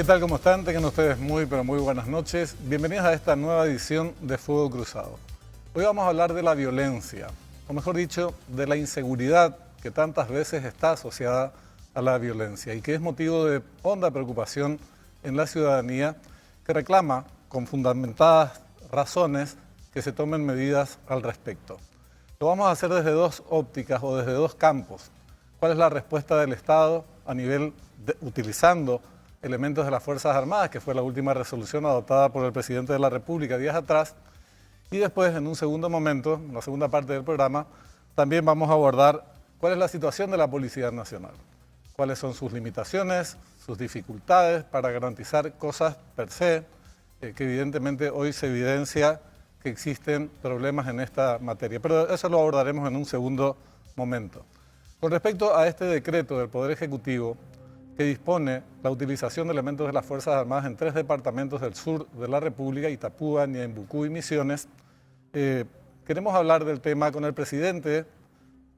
¿Qué tal? ¿Cómo están? Tengan ustedes muy, pero muy buenas noches. Bienvenidos a esta nueva edición de Fuego Cruzado. Hoy vamos a hablar de la violencia, o mejor dicho, de la inseguridad que tantas veces está asociada a la violencia y que es motivo de honda preocupación en la ciudadanía que reclama con fundamentadas razones que se tomen medidas al respecto. Lo vamos a hacer desde dos ópticas o desde dos campos. ¿Cuál es la respuesta del Estado a nivel utilizando elementos de las Fuerzas Armadas, que fue la última resolución adoptada por el presidente de la República días atrás? Y después, en un segundo momento, en la segunda parte del programa, también vamos a abordar cuál es la situación de la Policía Nacional, cuáles son sus limitaciones, sus dificultades para garantizar cosas per se, que evidentemente hoy se evidencia que existen problemas en esta materia. Pero eso lo abordaremos en un segundo momento. Con respecto a este decreto del Poder Ejecutivo, que dispone la utilización de elementos de las Fuerzas Armadas en 3 departamentos del sur de la República, Itapúa, Ñeembucú y Misiones, queremos hablar del tema con el presidente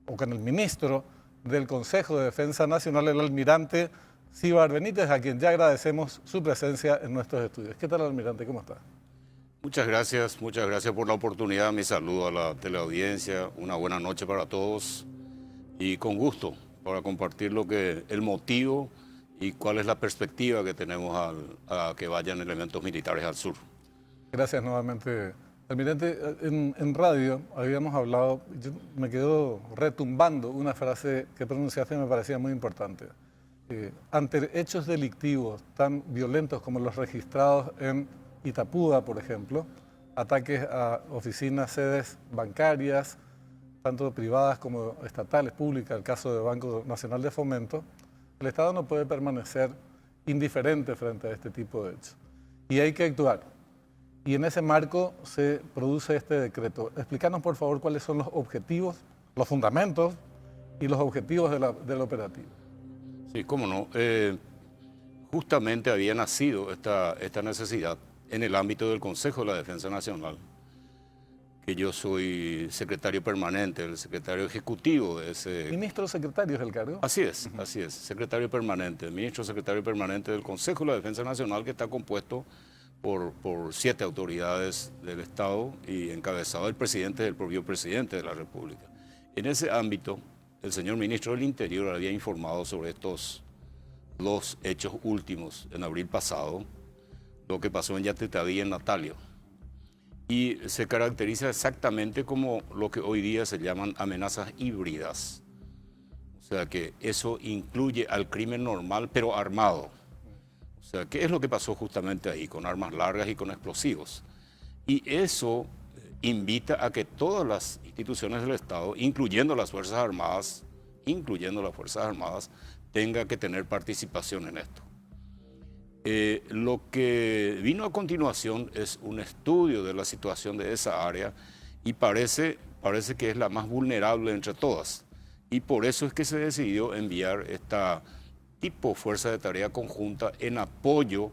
o con el ministro del Consejo de Defensa Nacional, el almirante Cíbar Benítez, a quien ya agradecemos su presencia en nuestros estudios. ¿Qué tal, almirante? ¿Cómo está? Muchas gracias por la oportunidad. Mi saludo a la teleaudiencia, una buena noche para todos y con gusto para compartir el motivo y cuál es la perspectiva que tenemos a que vayan elementos militares al sur. Gracias nuevamente, almirante. En radio habíamos hablado, me quedó retumbando una frase que pronunciaste y me parecía muy importante. Ante hechos delictivos tan violentos como los registrados en Itapúa, por ejemplo, ataques a oficinas, sedes bancarias, tanto privadas como estatales, públicas, el caso del Banco Nacional de Fomento, el Estado no puede permanecer indiferente frente a este tipo de hechos. Y hay que actuar. Y en ese marco se produce este decreto. Explícanos, por favor, cuáles son los objetivos, los fundamentos y los objetivos del operativo. Sí, cómo no. Justamente había nacido esta necesidad en el ámbito del Consejo de la Defensa Nacional, que yo soy secretario permanente, el secretario ejecutivo de ese... ¿Ministro secretario es el cargo? Así es, secretario permanente, ministro secretario permanente del Consejo de la Defensa Nacional, que está compuesto por 7 autoridades del Estado y encabezado el presidente del propio presidente de la República. En ese ámbito, el señor ministro del Interior había informado sobre estos 2 hechos últimos en abril pasado, lo que pasó en Yatetadí y en Natalio. Y se caracteriza exactamente como lo que hoy día se llaman amenazas híbridas. O sea que eso incluye al crimen normal, pero armado. O sea, ¿qué es lo que pasó justamente ahí, con armas largas y con explosivos? Y eso invita a que todas las instituciones del Estado, incluyendo las Fuerzas Armadas, tengan que tener participación en esto. Lo que vino a continuación es un estudio de la situación de esa área y parece que es la más vulnerable entre todas. Y por eso es que se decidió enviar esta tipo fuerza de tarea conjunta en apoyo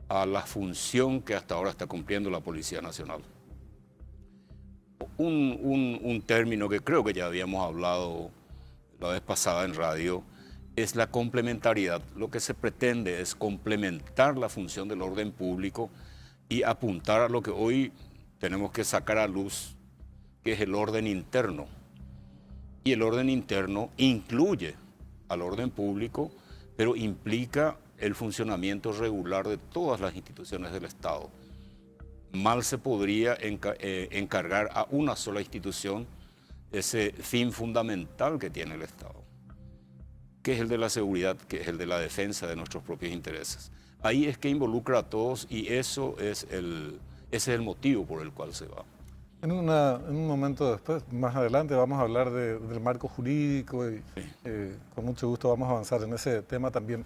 a la función que hasta ahora está cumpliendo la Policía Nacional. Un término que creo que ya habíamos hablado la vez pasada en radio es la complementariedad. Lo que se pretende es complementar la función del orden público y apuntar a lo que hoy tenemos que sacar a luz, que es el orden interno. Y el orden interno incluye al orden público, pero implica el funcionamiento regular de todas las instituciones del Estado. Mal se podría encargar a una sola institución ese fin fundamental que tiene el Estado, que es el de la seguridad, que es el de la defensa de nuestros propios intereses. Ahí es que involucra a todos y ese es el motivo por el cual se va. En un momento después, más adelante, vamos a hablar del marco jurídico y Sí. Con mucho gusto vamos a avanzar en ese tema también.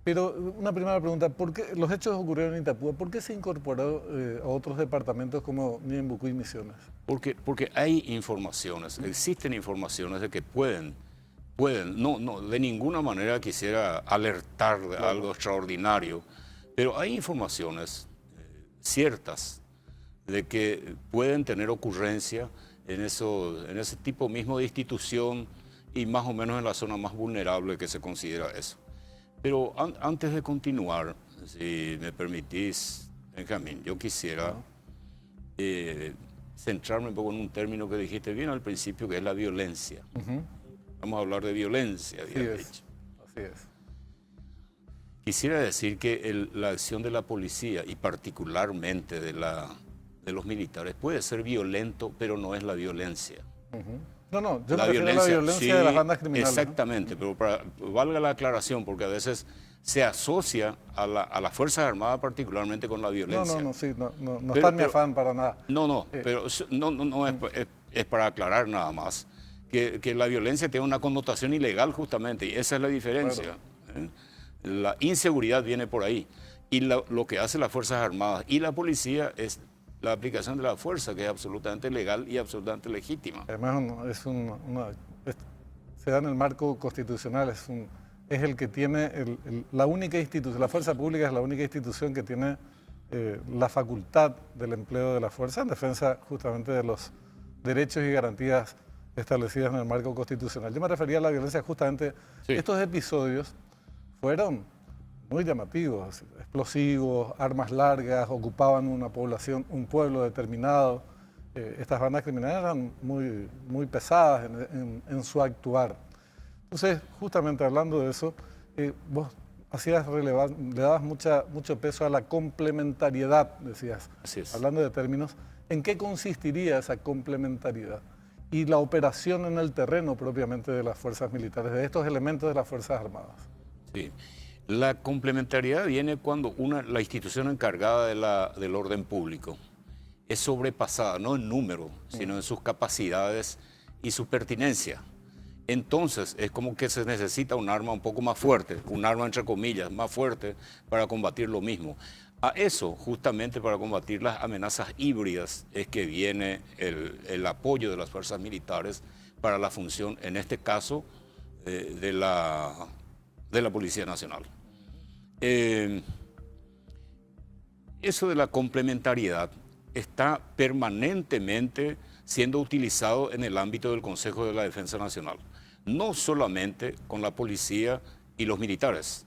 Pero una primera pregunta, ¿por qué los hechos ocurrieron en Itapúa? ¿Por qué se incorporó a otros departamentos como Ñeembucú y Misiones? Porque hay informaciones, existen informaciones de que pueden, no, de ninguna manera quisiera alertar de algo extraordinario, pero hay informaciones ciertas de que pueden tener ocurrencia en ese tipo mismo de institución y más o menos en la zona más vulnerable que se considera eso. Pero antes de continuar, si me permitís, Benjamín, yo quisiera centrarme un poco en un término que dijiste bien al principio, que es la violencia. Vamos a hablar de violencia, habías dicho. Así es. Quisiera decir que la acción de la policía y particularmente de los militares puede ser violento, pero no es la violencia. No, yo me refiero a la violencia de las bandas criminales. Exactamente, ¿no? Pero valga la aclaración, porque a veces se asocia a las Fuerzas Armadas particularmente con la violencia. No está en mi afán para nada. Pero es para aclarar nada más, que la violencia tiene una connotación ilegal justamente, y esa es la diferencia. Claro. La inseguridad viene por ahí, y lo que hace las Fuerzas Armadas y la policía es la aplicación de la fuerza, que es absolutamente legal y absolutamente legítima. Además, se da en el marco constitucional, es el que tiene, la única institución, la fuerza pública es la única institución que tiene la facultad del empleo de la fuerza en defensa justamente de los derechos y garantías establecidas en el marco constitucional. Yo me refería a la violencia justamente, estos episodios fueron muy llamativos, explosivos, armas largas, ocupaban una población, un pueblo determinado. Estas bandas criminales eran muy pesadas en su actuar. Entonces, justamente hablando de eso, vos le dabas mucho peso a la complementariedad, decías. Así es. Hablando de términos, ¿en qué consistiría esa complementariedad? Y la operación en el terreno propiamente de las fuerzas militares, de estos elementos de las Fuerzas Armadas. Sí. La complementariedad viene cuando la institución encargada del orden público es sobrepasada, no en número, sino en sus capacidades y su pertinencia. Entonces es como que se necesita un arma un poco más fuerte, un arma entre comillas, más fuerte para combatir lo mismo. A eso, justamente para combatir las amenazas híbridas, es que viene el apoyo de las fuerzas militares para la función, en este caso, de la Policía Nacional. Eso de la complementariedad está permanentemente siendo utilizado en el ámbito del Consejo de la Defensa Nacional, no solamente con la policía y los militares,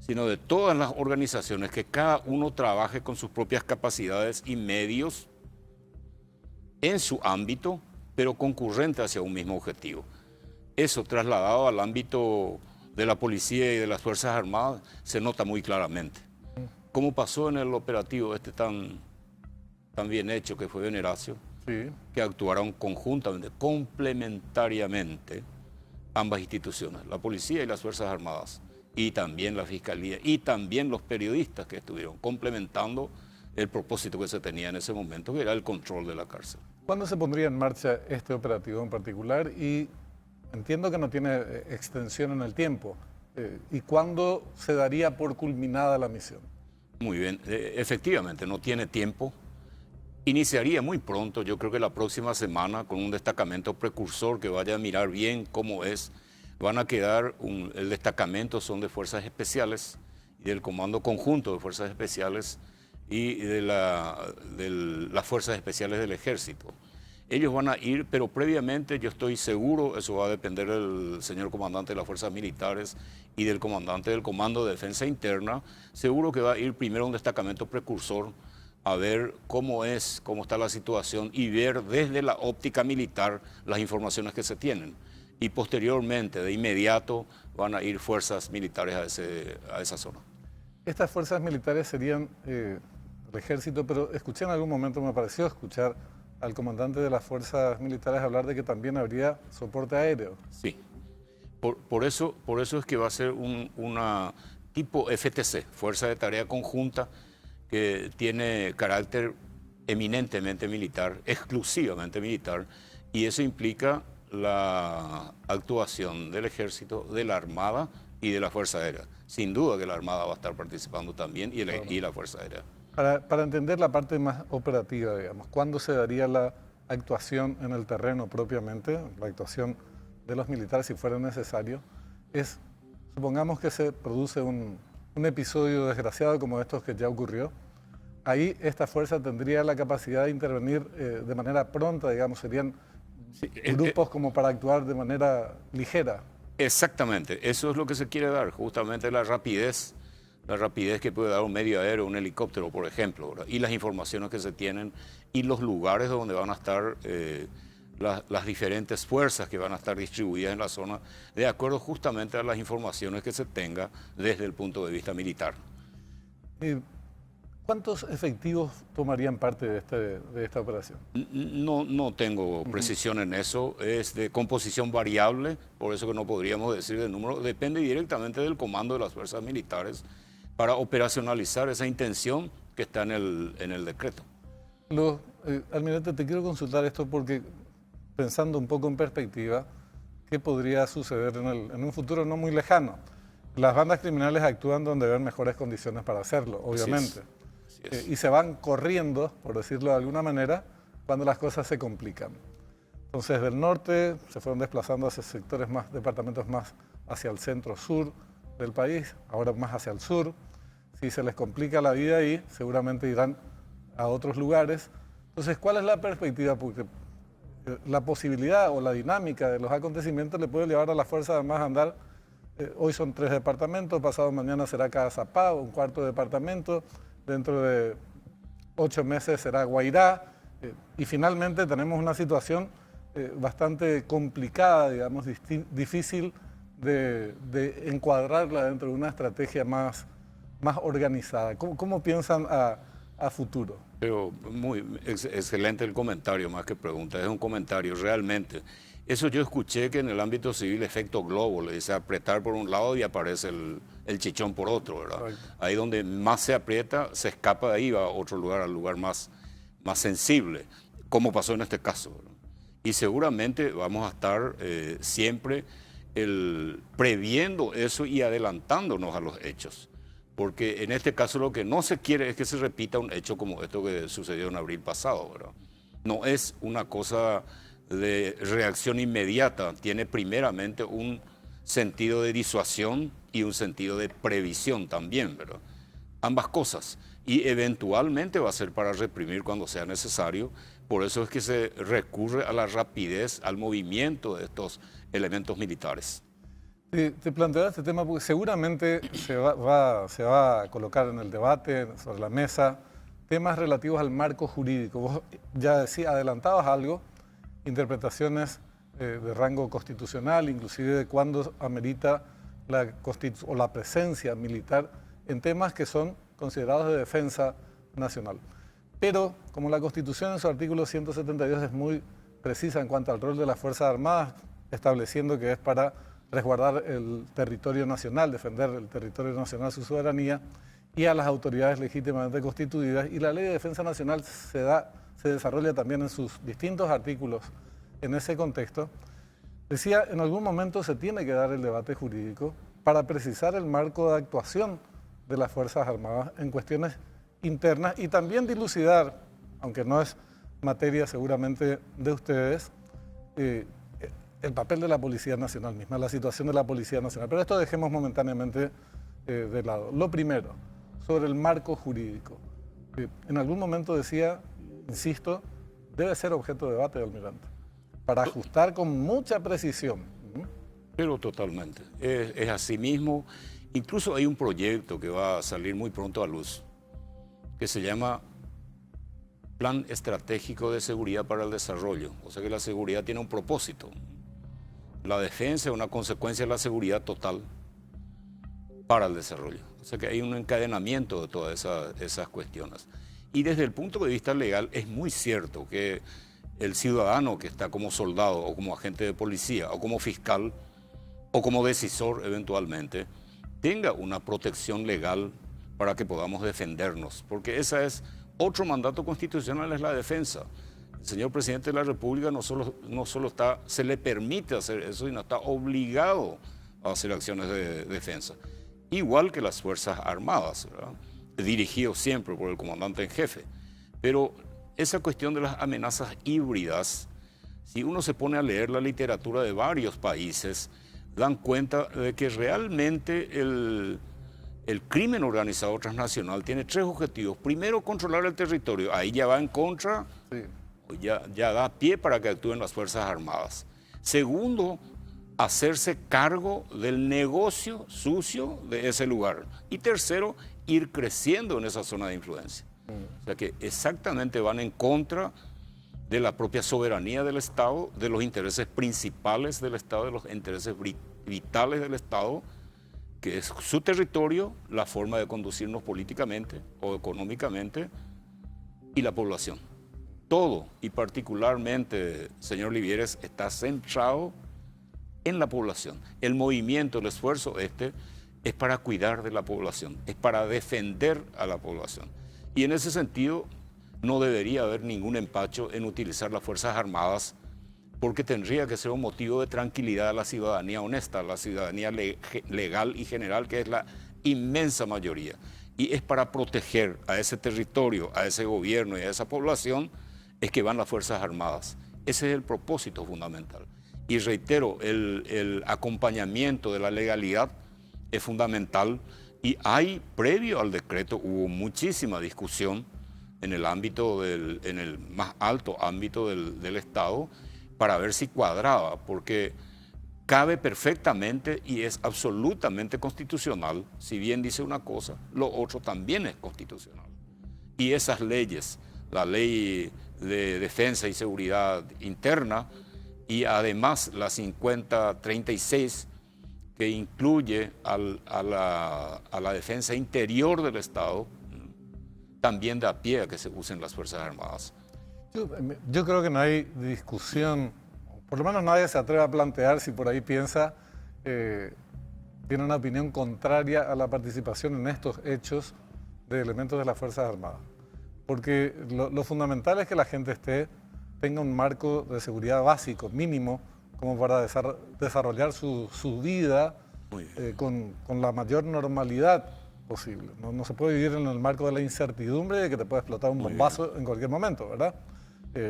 sino de todas las organizaciones, que cada uno trabaje con sus propias capacidades y medios en su ámbito, pero concurrente hacia un mismo objetivo. Eso trasladado al ámbito de la policía y de las Fuerzas Armadas se nota muy claramente. Como pasó en el operativo tan bien hecho que fue Veneracio, que actuaron conjuntamente, complementariamente, ambas instituciones, la policía y las Fuerzas Armadas, y también la Fiscalía, y también los periodistas que estuvieron complementando el propósito que se tenía en ese momento, que era el control de la cárcel. ¿Cuándo se pondría en marcha este operativo en particular? Y entiendo que no tiene extensión en el tiempo. ¿Y cuándo se daría por culminada la misión? Muy bien, efectivamente, no tiene tiempo. Iniciaría muy pronto, yo creo que la próxima semana, con un destacamento precursor que vaya a mirar bien cómo es. Van a quedar, el destacamento son de Fuerzas Especiales y del Comando Conjunto de Fuerzas Especiales y de las Fuerzas Especiales del Ejército. Ellos van a ir, pero previamente yo estoy seguro, eso va a depender del señor comandante de las Fuerzas Militares y del comandante del Comando de Defensa Interna, seguro que va a ir primero un destacamento precursor a ver cómo está la situación y ver desde la óptica militar las informaciones que se tienen. Y posteriormente, de inmediato, van a ir fuerzas militares a esa zona. Estas fuerzas militares serían el ejército, pero escuché en algún momento, me pareció escuchar al comandante de las fuerzas militares hablar de que también habría soporte aéreo. Sí, por eso es que va a ser una tipo FTC, Fuerza de Tarea Conjunta, que tiene carácter eminentemente militar, exclusivamente militar, y eso implica la actuación del Ejército, de la Armada y de la Fuerza Aérea. Sin duda que la Armada va a estar participando también y la Fuerza Aérea. Para entender la parte más operativa, digamos, ¿cuándo se daría la actuación en el terreno propiamente, la actuación de los militares si fuera necesario? Supongamos que se produce un episodio desgraciado como estos que ya ocurrió. Ahí esta fuerza tendría la capacidad de intervenir de manera pronta, digamos, serían grupos como para actuar de manera ligera. Exactamente, eso es lo que se quiere dar, justamente la rapidez la rapidez que puede dar un medio aéreo, un helicóptero, por ejemplo, ¿verdad? Y las informaciones que se tienen y los lugares donde van a estar las diferentes fuerzas que van a estar distribuidas en la zona, de acuerdo justamente a las informaciones que se tenga desde el punto de vista militar. ¿Cuántos efectivos tomarían parte de esta operación? No tengo precisión en eso, es de composición variable, por eso que no podríamos decir el número, depende directamente del comando de las fuerzas militares para operacionalizar esa intención que está en el decreto. Almirante, te quiero consultar esto porque, pensando un poco en perspectiva, ¿qué podría suceder en un futuro no muy lejano? Las bandas criminales actúan donde ven mejores condiciones para hacerlo, obviamente. Y se van corriendo, por decirlo de alguna manera, cuando las cosas se complican. Entonces, del norte se fueron desplazando hacia sectores más, departamentos más hacia el centro-sur del país, ahora más hacia el sur. Si se les complica la vida ahí, seguramente irán a otros lugares. Entonces, ¿cuál es la perspectiva? Porque la posibilidad o la dinámica de los acontecimientos le puede llevar a las Fuerzas Armadas a andar. Hoy son 3 departamentos, pasado mañana será Cazapá, un 4.º departamento, dentro de 8 meses será Guairá, y finalmente tenemos una situación bastante complicada, digamos, difícil de encuadrarla dentro de una estrategia más organizada. ¿Cómo piensan a futuro? Pero excelente el comentario, más que pregunta, es un comentario realmente. Eso yo escuché que en el ámbito civil efecto globo, le dice apretar por un lado y aparece el chichón por otro, ¿verdad? Correcto. Ahí donde más se aprieta, se escapa de ahí, va a otro lugar, al lugar más sensible, como pasó en este caso, ¿verdad? Y seguramente vamos a estar siempre previendo eso y adelantándonos a los hechos. Porque en este caso lo que no se quiere es que se repita un hecho como esto que sucedió en abril pasado, ¿verdad? No es una cosa de reacción inmediata, tiene primeramente un sentido de disuasión y un sentido de previsión también, ¿verdad? Ambas cosas. Y eventualmente va a ser para reprimir cuando sea necesario. Por eso es que se recurre a la rapidez, al movimiento de estos elementos militares. Te planteaba este tema porque seguramente se va a colocar en el debate, sobre la mesa, temas relativos al marco jurídico. Vos ya adelantabas algo, interpretaciones de rango constitucional, inclusive de cuándo amerita la presencia militar en temas que son considerados de defensa nacional. Pero como la Constitución en su artículo 172 es muy precisa en cuanto al rol de las Fuerzas Armadas, estableciendo que es para resguardar el territorio nacional, defender el territorio nacional, su soberanía, y a las autoridades legítimamente constituidas, y la Ley de Defensa Nacional se desarrolla también en sus distintos artículos en ese contexto. Decía, en algún momento se tiene que dar el debate jurídico para precisar el marco de actuación de las Fuerzas Armadas en cuestiones internas y también dilucidar, aunque no es materia seguramente de ustedes, el papel de la Policía Nacional misma, la situación de la Policía Nacional. Pero esto dejemos momentáneamente de lado. Lo primero, sobre el marco jurídico. En algún momento decía, insisto, debe ser objeto de debate, almirante, para ajustar con mucha precisión. Pero totalmente. Es así mismo. Incluso hay un proyecto que va a salir muy pronto a luz, que se llama Plan Estratégico de Seguridad para el Desarrollo. O sea que la seguridad tiene un propósito. La defensa es una consecuencia de la seguridad total para el desarrollo. O sea que hay un encadenamiento de todas esas cuestiones. Y desde el punto de vista legal es muy cierto que el ciudadano que está como soldado o como agente de policía o como fiscal o como decisor eventualmente tenga una protección legal para que podamos defendernos. Porque esa es otro mandato constitucional, es la defensa. El señor presidente de la República no solo se le permite hacer eso, sino está obligado a hacer acciones de defensa. Igual que las Fuerzas Armadas, ¿verdad? Dirigido siempre por el comandante en jefe. Pero esa cuestión de las amenazas híbridas, si uno se pone a leer la literatura de varios países, dan cuenta de que realmente el crimen organizado transnacional tiene 3 objetivos. Primero, controlar el territorio. Ahí ya va en contra, sí. ya da pie para que actúen las Fuerzas Armadas. Segundo, hacerse cargo del negocio sucio de ese lugar. Y tercero, ir creciendo en esa zona de influencia. O sea que exactamente van en contra de la propia soberanía del Estado, de los intereses principales del Estado, de los intereses vitales del Estado, que es su territorio, la forma de conducirnos políticamente o económicamente, y la población. Todo, y particularmente, señor Livieres, está centrado en la población. El movimiento, el esfuerzo es para cuidar de la población, es para defender a la población. Y en ese sentido no debería haber ningún empacho en utilizar las Fuerzas Armadas, porque tendría que ser un motivo de tranquilidad a la ciudadanía honesta, a la ciudadanía legal y general, que es la inmensa mayoría. Y es para proteger a ese territorio, a ese gobierno y a esa población, es que van las Fuerzas Armadas. Ese es el propósito fundamental. Y reitero, el acompañamiento de la legalidad es fundamental. Y previo al decreto, hubo muchísima discusión en el más alto ámbito del Estado, para ver si cuadraba, porque cabe perfectamente y es absolutamente constitucional. Si bien dice una cosa, lo otro también es constitucional. Y esas leyes, la ley de defensa y seguridad interna y además la 5036, que incluye a la defensa interior del Estado, también da pie a que se usen las Fuerzas Armadas. Yo creo que no hay discusión, por lo menos nadie se atreve a plantear si por ahí piensa, tiene una opinión contraria a la participación en estos hechos de elementos de las Fuerzas Armadas. Porque lo fundamental es que la gente tenga un marco de seguridad básico, mínimo, como para desarrollar su vida con la mayor normalidad posible. No se puede vivir en el marco de la incertidumbre de que te puede explotar un bombazo en cualquier momento, ¿verdad?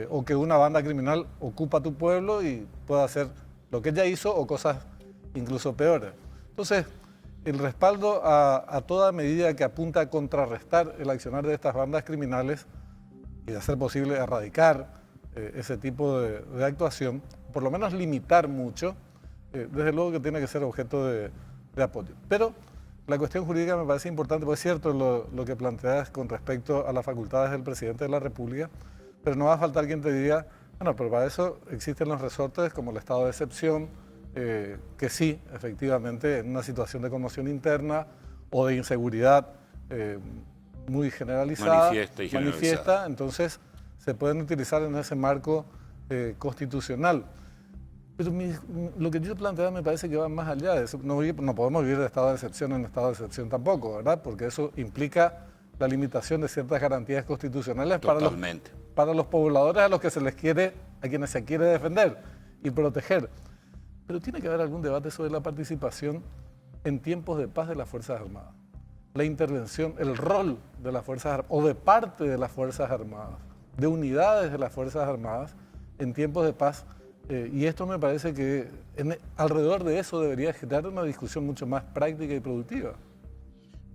O que una banda criminal ocupa tu pueblo y pueda hacer lo que ella hizo o cosas incluso peores. Entonces, el respaldo a toda medida que apunta a contrarrestar el accionar de estas bandas criminales y de hacer posible erradicar ese tipo de actuación, por lo menos limitar mucho, desde luego que tiene que ser objeto de apoyo. Pero la cuestión jurídica me parece importante, porque es cierto lo que planteas con respecto a las facultades del presidente de la República, pero no va a faltar quien te diga, bueno, pero para eso existen los resortes como el estado de excepción, que sí, efectivamente, en una situación de conmoción interna o de inseguridad muy generalizada, manifiesta, entonces se pueden utilizar en ese marco constitucional. Pero lo que yo planteaba me parece que va más allá de eso. No podemos vivir de estado de excepción en estado de excepción tampoco, ¿verdad? Porque eso implica la limitación de ciertas garantías constitucionales para los pobladores a quienes se quiere defender y proteger. Pero tiene que haber algún debate sobre la participación en tiempos de paz de las Fuerzas Armadas. La intervención, el rol de las Fuerzas Armadas o de parte de las Fuerzas Armadas, de unidades de las Fuerzas Armadas en tiempos de paz. Y esto me parece que alrededor de eso debería generar una discusión mucho más práctica y productiva.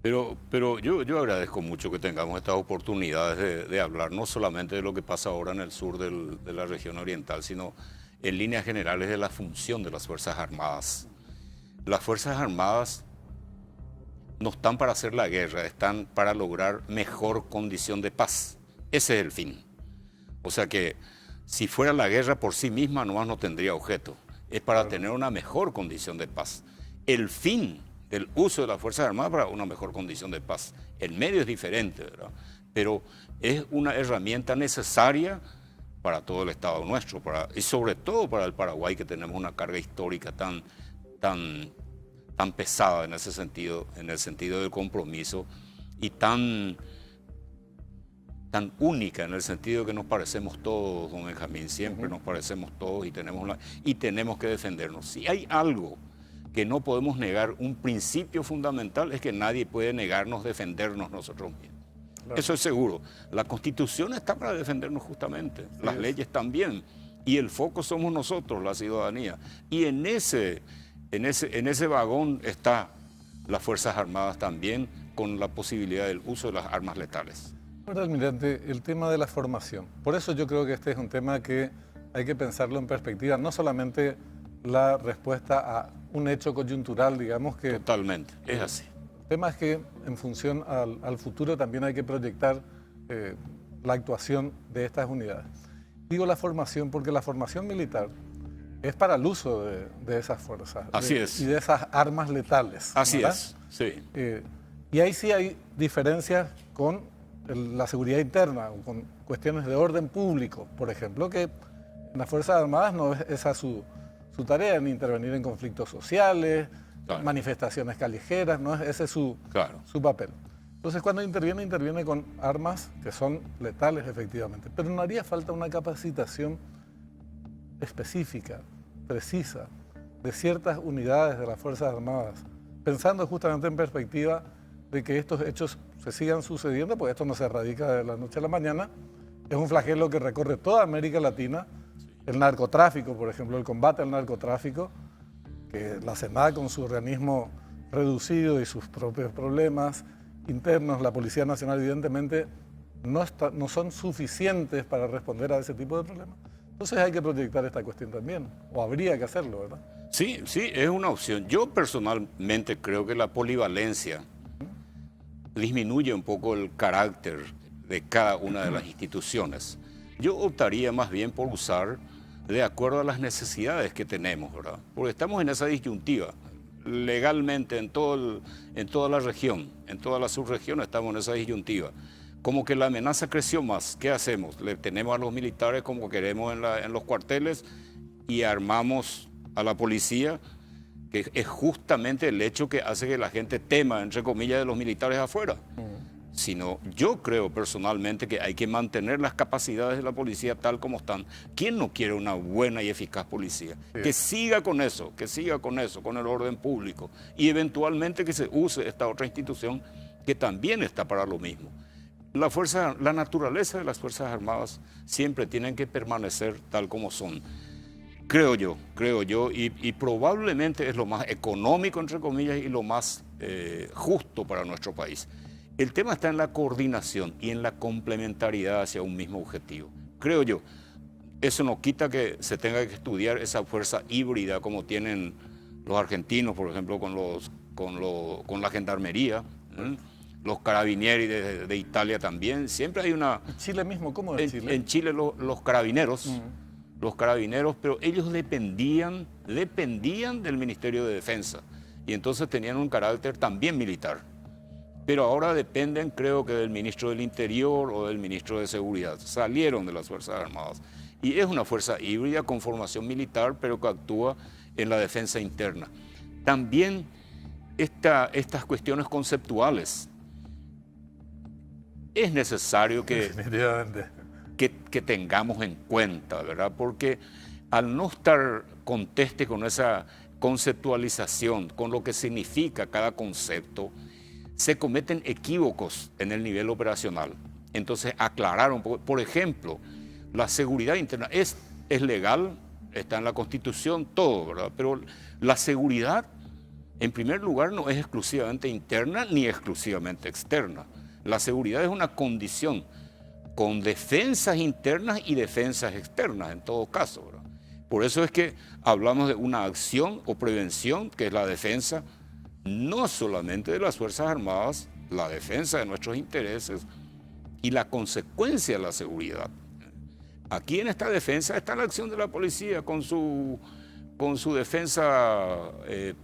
Pero yo agradezco mucho que tengamos estas oportunidades de hablar no solamente de lo que pasa ahora en el sur de la región oriental, sino en líneas generales de la función de las Fuerzas Armadas. Las Fuerzas Armadas no están para hacer la guerra, están para lograr mejor condición de paz. Ese es el fin. O sea que si fuera la guerra por sí misma, nomás no tendría objeto. Es para tener una mejor condición de paz. El fin del uso de las Fuerzas Armadas para una mejor condición de paz. El medio es diferente, ¿verdad? Pero es una herramienta necesaria para todo el Estado nuestro, y sobre todo para el Paraguay, que tenemos una carga histórica tan pesada en ese sentido, en el sentido del compromiso, y tan única en el sentido que nos parecemos todos, don Benjamín, siempre nos parecemos todos y tenemos que defendernos. Si hay algo que no podemos negar, un principio fundamental, es que nadie puede negarnos defendernos nosotros mismos. Claro. Eso es seguro. La Constitución está para defendernos justamente, las leyes también, y el foco somos nosotros, la ciudadanía. Y en ese vagón está las Fuerzas Armadas también, con la posibilidad del uso de las armas letales. Bueno, almirante, el tema de la formación. Por eso yo creo que este es un tema que hay que pensarlo en perspectiva, no solamente la respuesta a un hecho coyuntural, digamos que... Totalmente, es así. El tema es que en función al futuro también hay que proyectar la actuación de estas unidades. Digo la formación porque la formación militar es para el uso de esas fuerzas. Así es. Y de esas armas letales. Así ¿verdad? es, sí. Y ahí sí hay diferencias con la seguridad interna, con cuestiones de orden público, por ejemplo, que en las Fuerzas Armadas no es esa su tarea, ni intervenir en conflictos sociales, Claro. manifestaciones callejeras, no es ese su papel. Entonces, cuando interviene con armas que son letales, efectivamente. Pero no haría falta una capacitación específica, precisa, de ciertas unidades de las Fuerzas Armadas, pensando justamente en perspectiva de que estos hechos se sigan sucediendo, porque esto no se erradica de la noche a la mañana. Es un flagelo que recorre toda América Latina. El narcotráfico, por ejemplo, el combate al narcotráfico, que la CENAC con su organismo reducido y sus propios problemas internos, la Policía Nacional evidentemente no son suficientes para responder a ese tipo de problemas. Entonces hay que proyectar esta cuestión también, o habría que hacerlo, ¿verdad? Sí, sí, es una opción. Yo personalmente creo que la polivalencia disminuye un poco el carácter de cada una de las instituciones. Yo optaría más bien por usar de acuerdo a las necesidades que tenemos, ¿verdad? Porque estamos en esa disyuntiva. Legalmente en toda la región, en toda la subregión estamos en esa disyuntiva. Como que la amenaza creció más. ¿Qué hacemos? Le tenemos a los militares como queremos en los cuarteles y armamos a la policía, que es justamente el hecho que hace que la gente tema, entre comillas, de los militares afuera. Sino, yo creo personalmente que hay que mantener las capacidades de la policía tal como están. ¿Quién no quiere una buena y eficaz policía? Sí. Que siga con eso, con el orden público. Y eventualmente que se use esta otra institución que también está para lo mismo. La naturaleza de las Fuerzas Armadas siempre tienen que permanecer tal como son. Creo yo, y probablemente es lo más económico, entre comillas, y lo más justo para nuestro país. El tema está en la coordinación y en la complementariedad hacia un mismo objetivo. Creo yo, eso no quita que se tenga que estudiar esa fuerza híbrida como tienen los argentinos, por ejemplo, con la gendarmería, los carabinieri de Italia también. Siempre hay una... ¿En Chile mismo? ¿Cómo es Chile? En Chile los carabineros, pero ellos dependían del Ministerio de Defensa y entonces tenían un carácter también militar. Pero ahora dependen, creo que del ministro del Interior o del ministro de Seguridad. Salieron de las Fuerzas Armadas. Y es una fuerza híbrida con formación militar, pero que actúa en la defensa interna. También estas cuestiones conceptuales. Es necesario que tengamos en cuenta, ¿verdad? Porque al no estar conteste con esa conceptualización, con lo que significa cada concepto, se cometen equívocos en el nivel operacional. Entonces, aclarar un poco. Por ejemplo, la seguridad interna es legal, está en la Constitución, todo, ¿verdad? Pero la seguridad, en primer lugar, no es exclusivamente interna ni exclusivamente externa. La seguridad es una condición con defensas internas y defensas externas, en todo caso, ¿verdad? Por eso es que hablamos de una acción o prevención, que es la defensa, no solamente de las Fuerzas Armadas, la defensa de nuestros intereses y la consecuencia de la seguridad. Aquí en esta defensa está la acción de la policía con su defensa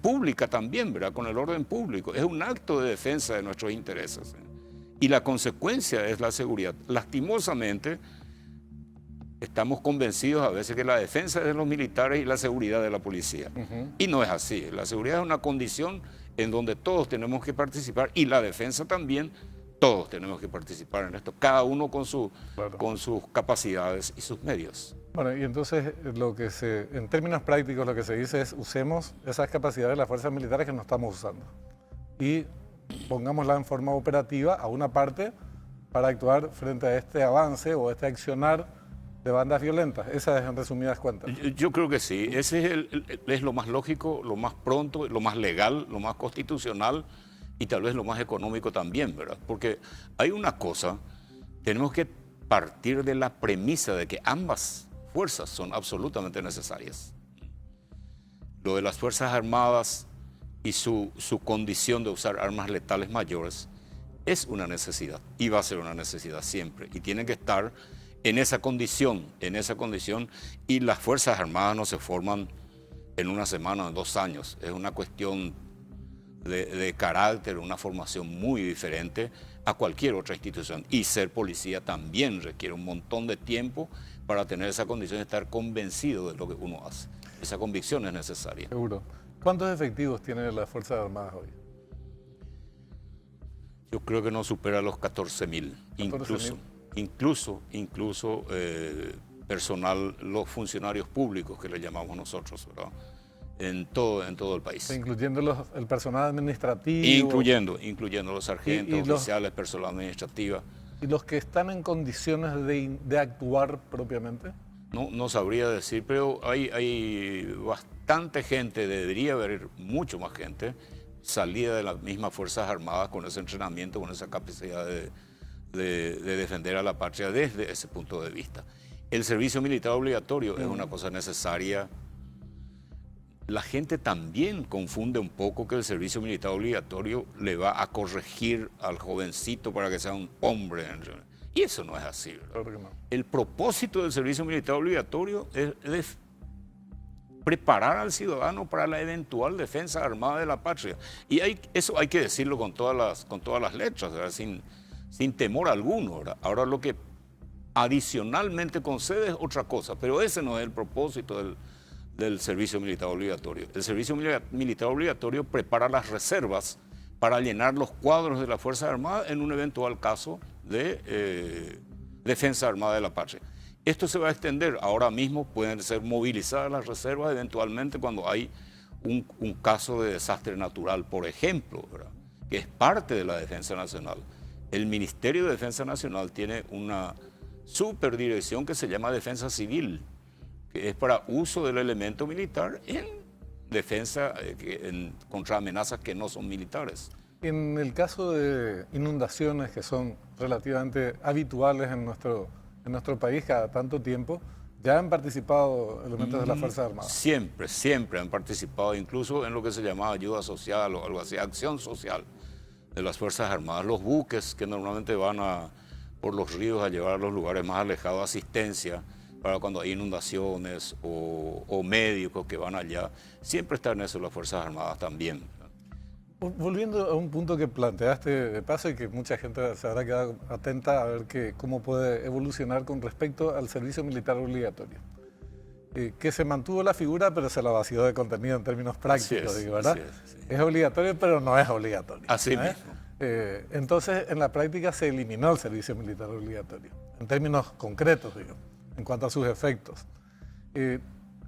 pública también, ¿verdad? Con el orden público. Es un acto de defensa de nuestros intereses. Y la consecuencia es la seguridad. Lastimosamente, estamos convencidos a veces que la defensa es de los militares y la seguridad de la policía. Y no es así. La seguridad es una condición en donde todos tenemos que participar y la defensa también, todos tenemos que participar en esto, cada uno con sus capacidades y sus medios. Bueno, y entonces en términos prácticos lo que se dice es usemos esas capacidades de las fuerzas militares que no estamos usando y pongámosla en forma operativa a una parte para actuar frente a este avance o este accionar de bandas violentas. Esa es en resumidas cuentas. Yo creo que sí. Ese es lo más lógico, lo más pronto, lo más legal, lo más constitucional y tal vez lo más económico también, ¿verdad? Porque hay una cosa, tenemos que partir de la premisa de que ambas fuerzas son absolutamente necesarias. Lo de las Fuerzas Armadas y su condición de usar armas letales mayores es una necesidad y va a ser una necesidad siempre. Y tienen que estar en esa condición, y las Fuerzas Armadas no se forman en una semana o en 2 años. Es una cuestión de carácter, una formación muy diferente a cualquier otra institución. Y ser policía también requiere un montón de tiempo para tener esa condición de estar convencido de lo que uno hace. Esa convicción es necesaria. Seguro. ¿Cuántos efectivos tienen las Fuerzas Armadas hoy? Yo creo que no supera los 14.000. Incluso personal, los funcionarios públicos que le llamamos nosotros, ¿verdad? En todo el país. Incluyendo el personal administrativo. Incluyendo los sargentos, oficiales, personal administrativo. ¿Y los que están en condiciones de actuar propiamente? No sabría decir, pero hay bastante gente, debería haber mucho más gente, salida de las mismas Fuerzas Armadas con ese entrenamiento, con esa capacidad de defender a la patria desde ese punto de vista. El servicio militar obligatorio es una cosa necesaria. La gente también confunde un poco que el servicio militar obligatorio le va a corregir al jovencito para que sea un hombre. Y eso no es así, ¿verdad? Claro que no. El propósito del servicio militar obligatorio es preparar al ciudadano para la eventual defensa armada de la patria. Y eso hay que decirlo con todas las letras, ¿verdad? Sin temor alguno, ¿verdad? Ahora lo que adicionalmente concede es otra cosa, pero ese no es el propósito del servicio militar obligatorio. El servicio militar obligatorio prepara las reservas para llenar los cuadros de las Fuerzas Armadas en un eventual caso de defensa armada de la patria. Esto se va a extender. Ahora mismo pueden ser movilizadas las reservas eventualmente cuando hay un caso de desastre natural, por ejemplo, ¿verdad? Que es parte de la defensa nacional. El Ministerio de Defensa Nacional tiene una superdirección que se llama Defensa Civil, que es para uso del elemento militar en defensa contra amenazas que no son militares. En el caso de inundaciones que son relativamente habituales en nuestro país cada tanto tiempo, ¿ya han participado elementos de las Fuerzas Armadas? Siempre han participado, incluso en lo que se llamaba ayuda social o algo así, acción social de las Fuerzas Armadas. Los buques que normalmente van por los ríos a llevar a los lugares más alejados asistencia para cuando hay inundaciones o médicos que van allá, siempre están en eso las Fuerzas Armadas también. Volviendo a un punto que planteaste de paso y que mucha gente se habrá quedado atenta a ver cómo puede evolucionar con respecto al servicio militar obligatorio. Que se mantuvo la figura, pero se la vació de contenido en términos prácticos, ¿verdad? Sí. Es obligatorio, pero no es obligatorio. Así mismo. Entonces, en la práctica se eliminó el servicio militar obligatorio, en términos concretos, digo, en cuanto a sus efectos.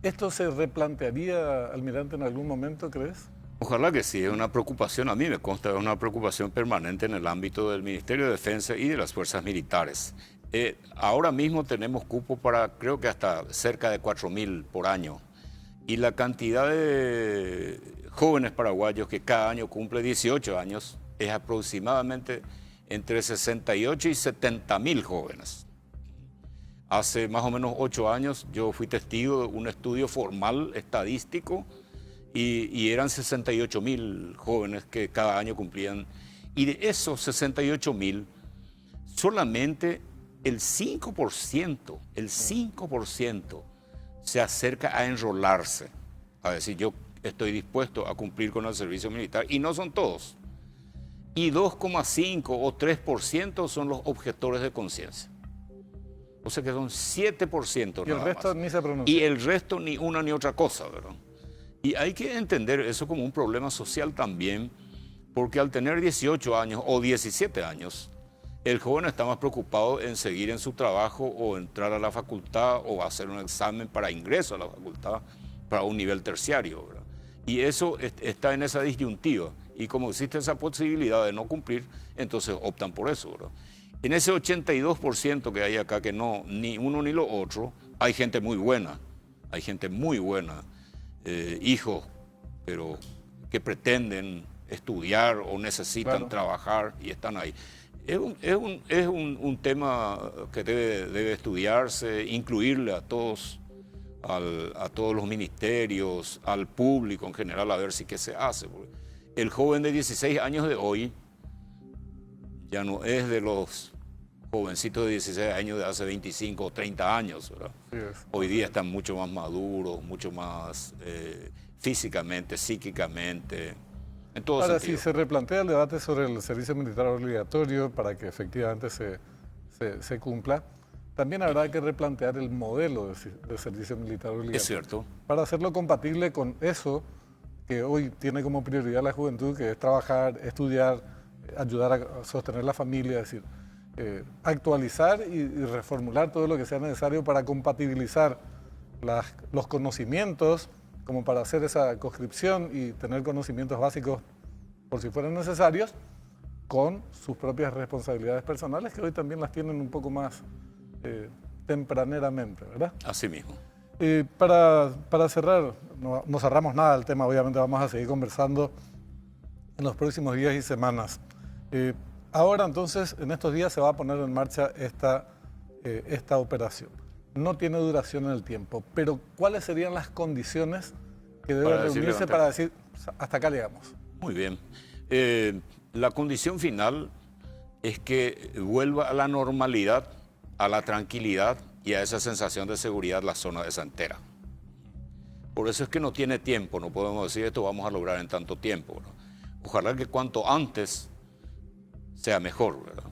¿Esto se replantearía, almirante, en algún momento, crees? Ojalá que sí, es una preocupación, a mí me consta, es una preocupación permanente en el ámbito del Ministerio de Defensa y de las Fuerzas Militares. Ahora mismo tenemos cupo para, creo que hasta cerca de 4.000 por año. Y la cantidad de jóvenes paraguayos que cada año cumple 18 años es aproximadamente entre 68 y 70.000 jóvenes. Hace más o menos 8 años yo fui testigo de un estudio formal estadístico y eran 68.000 jóvenes que cada año cumplían. Y de esos 68.000, solamente el 5% se acerca a enrolarse, a decir yo estoy dispuesto a cumplir con el servicio militar, y no son todos. Y 2,5 o 3% son los objetores de conciencia. O sea que son 7% y el resto ni se pronuncia. Y el resto ni una ni otra cosa, ¿verdad? Y hay que entender eso como un problema social también, porque al tener 18 años o 17 años, el joven está más preocupado en seguir en su trabajo o entrar a la facultad o hacer un examen para ingreso a la facultad para un nivel terciario, ¿verdad? Y eso está en esa disyuntiva. Y como existe esa posibilidad de no cumplir, entonces optan por eso, ¿verdad? En ese 82% que hay acá, que no, ni uno ni lo otro, hay gente muy buena, hijos, pero que pretenden estudiar o necesitan trabajar y están ahí. Es un tema que debe estudiarse, incluirle a todos a todos los ministerios, al público en general, a ver si qué se hace. Porque el joven de 16 años de hoy ya no es de los jovencitos de 16 años de hace 25 o 30 años, ¿verdad? Sí es. Hoy día están mucho más maduros, mucho más físicamente, psíquicamente, en todo Ahora, sentido. si se replantea el debate sobre el servicio militar obligatorio para que efectivamente se cumpla, también habrá que replantear el modelo de servicio militar obligatorio. Es cierto. Para hacerlo compatible con eso que hoy tiene como prioridad la juventud, que es trabajar, estudiar, ayudar a sostener la familia, es decir, actualizar y reformular todo lo que sea necesario para compatibilizar los conocimientos, como para hacer esa conscripción y tener conocimientos básicos por si fueran necesarios, con sus propias responsabilidades personales, que hoy también las tienen un poco más tempraneramente, ¿verdad? Así mismo. Para cerrar, no cerramos nada del tema, obviamente vamos a seguir conversando en los próximos días y semanas. Ahora entonces, en estos días se va a poner en marcha esta operación. No tiene duración en el tiempo, pero ¿cuáles serían las condiciones que debe reunirse para decir hasta acá llegamos? Muy bien. La condición final es que vuelva a la normalidad, a la tranquilidad y a esa sensación de seguridad la zona de Santera. Por eso es que no tiene tiempo, no podemos decir esto vamos a lograr en tanto tiempo, ¿verdad? Ojalá que cuanto antes sea mejor, ¿verdad?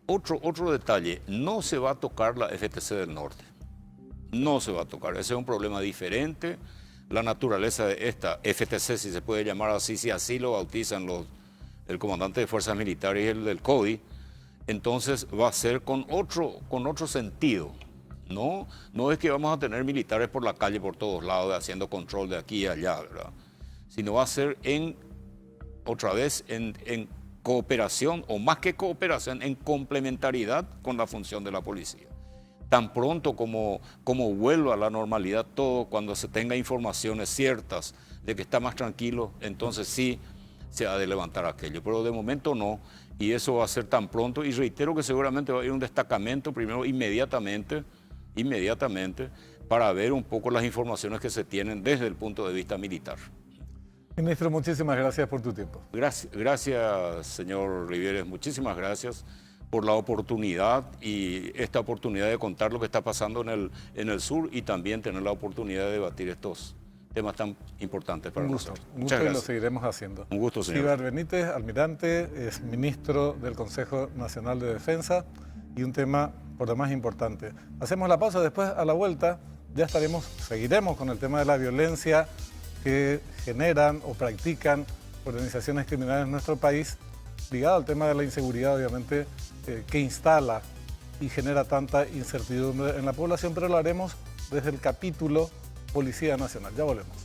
Otro detalle, no se va a tocar la FTC del Norte. No se va a tocar, ese es un problema diferente. La naturaleza de esta FTC, si se puede llamar así, si así lo bautizan el comandante de Fuerzas Militares y el del CODI, entonces va a ser con otro sentido. No es que vamos a tener militares por la calle por todos lados haciendo control de aquí y allá, ¿verdad? Sino va a ser otra vez en cooperación, o más que cooperación, en complementariedad con la función de la policía. Tan pronto como vuelva a la normalidad todo, cuando se tenga informaciones ciertas de que está más tranquilo, entonces sí se ha de levantar aquello. Pero de momento no, y eso va a ser tan pronto. Y reitero que seguramente va a ir un destacamento primero inmediatamente, para ver un poco las informaciones que se tienen desde el punto de vista militar. Ministro, muchísimas gracias por tu tiempo. Gracias, señor Rivieres, muchísimas gracias por la oportunidad y esta oportunidad de contar lo que está pasando en el sur y también tener la oportunidad de debatir estos temas tan importantes para nosotros. Un gusto y lo seguiremos haciendo. Un gusto, señor. Ibar Benítez, almirante, es ministro del Consejo Nacional de Defensa y un tema por demás importante. Hacemos la pausa, después a la vuelta ya seguiremos con el tema de la violencia que generan o practican organizaciones criminales en nuestro país, ligado al tema de la inseguridad, obviamente, que instala y genera tanta incertidumbre en la población, pero lo haremos desde el capítulo Policía Nacional. Ya volvemos.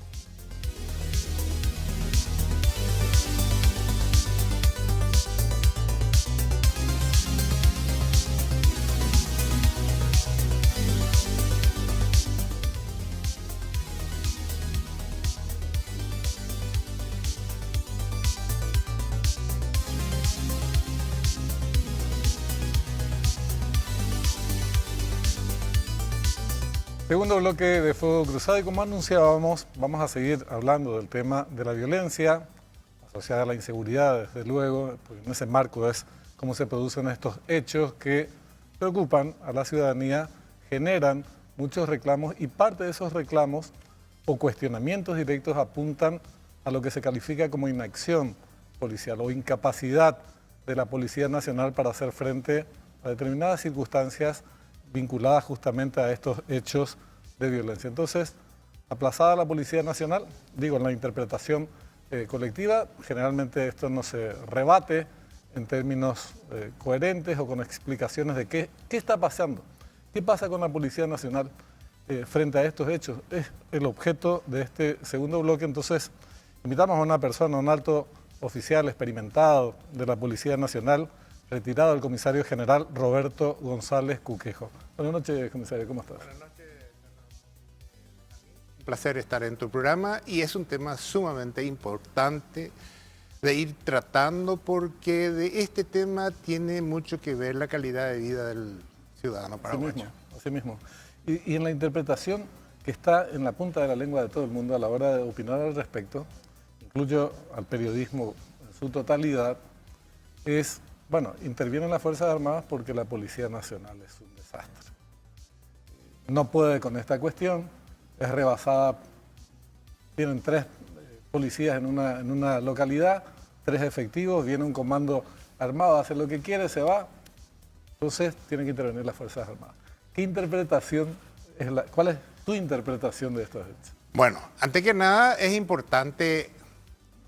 Segundo bloque de Fuego Cruzado y como anunciábamos, vamos a seguir hablando del tema de la violencia asociada a la inseguridad, desde luego, porque en ese marco es cómo se producen estos hechos que preocupan a la ciudadanía, generan muchos reclamos y parte de esos reclamos o cuestionamientos directos apuntan a lo que se califica como inacción policial o incapacidad de la Policía Nacional para hacer frente a determinadas circunstancias vinculadas justamente a estos hechos de violencia. Entonces, aplazada la Policía Nacional, digo, en la interpretación colectiva, generalmente esto no se rebate en términos coherentes o con explicaciones de qué está pasando, qué pasa con la Policía Nacional frente a estos hechos. Es el objeto de este segundo bloque, entonces invitamos a una persona, un alto oficial experimentado de la Policía Nacional, retirado el comisario general Roberto González Cuquejo. Buenas noches, comisario, ¿cómo estás? Buenas noches. Un placer estar en tu programa y es un tema sumamente importante de ir tratando porque de este tema tiene mucho que ver la calidad de vida del ciudadano paraguayo. Así mismo. Y en la interpretación que está en la punta de la lengua de todo el mundo a la hora de opinar al respecto, incluyo al periodismo en su totalidad, es, bueno, intervienen las Fuerzas Armadas porque la Policía Nacional es un desastre. No puede con esta cuestión, es rebasada, tienen 3 policías en una localidad, 3 efectivos, viene un comando armado, hace lo que quiere, se va, entonces tienen que intervenir las Fuerzas Armadas. ¿Qué interpretación cuál es tu interpretación de estos hechos? Bueno, antes que nada es importante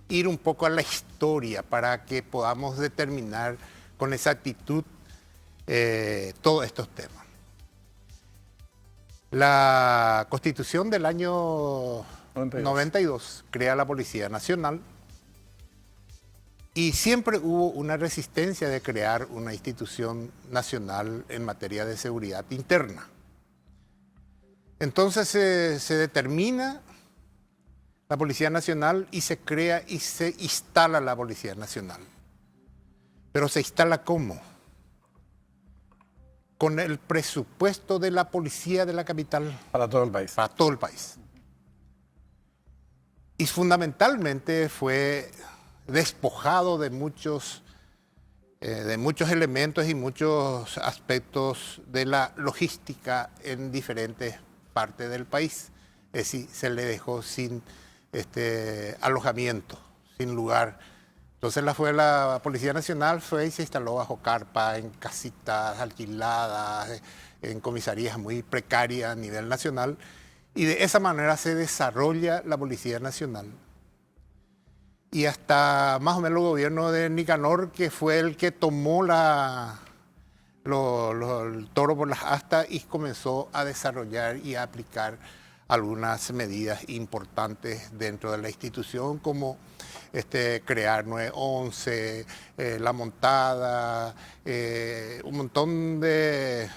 ir un poco a la historia para que podamos determinar con exactitud todos estos temas. La Constitución del año 92 crea la Policía Nacional y siempre hubo una resistencia de crear una institución nacional en materia de seguridad interna. Entonces se determina la Policía Nacional y se crea y se instala la Policía Nacional. Pero ¿se instala cómo? Con el presupuesto de la policía de la capital. Para todo el país. Para todo el país. Y fundamentalmente fue despojado de muchos elementos y muchos aspectos de la logística en diferentes partes del país. Es decir, se le dejó sin alojamiento, sin lugar. Entonces la Policía Nacional fue y se instaló bajo carpa, en casitas alquiladas, en comisarías muy precarias a nivel nacional. Y de esa manera se desarrolla la Policía Nacional. Y hasta más o menos el gobierno de Nicanor, que fue el que tomó el toro por las astas y comenzó a desarrollar y a aplicar algunas medidas importantes dentro de la institución, como crear 911, la montada, un montón de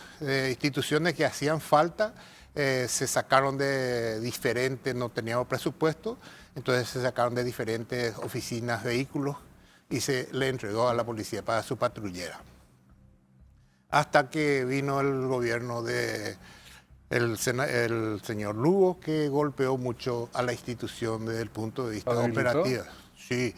instituciones que hacían falta, se sacaron de diferentes, no teníamos presupuesto, entonces se sacaron de diferentes oficinas, vehículos, y se le entregó a la policía para su patrullera. Hasta que vino el gobierno el señor Lugo, que golpeó mucho a la institución desde el punto de vista operativo. Sí.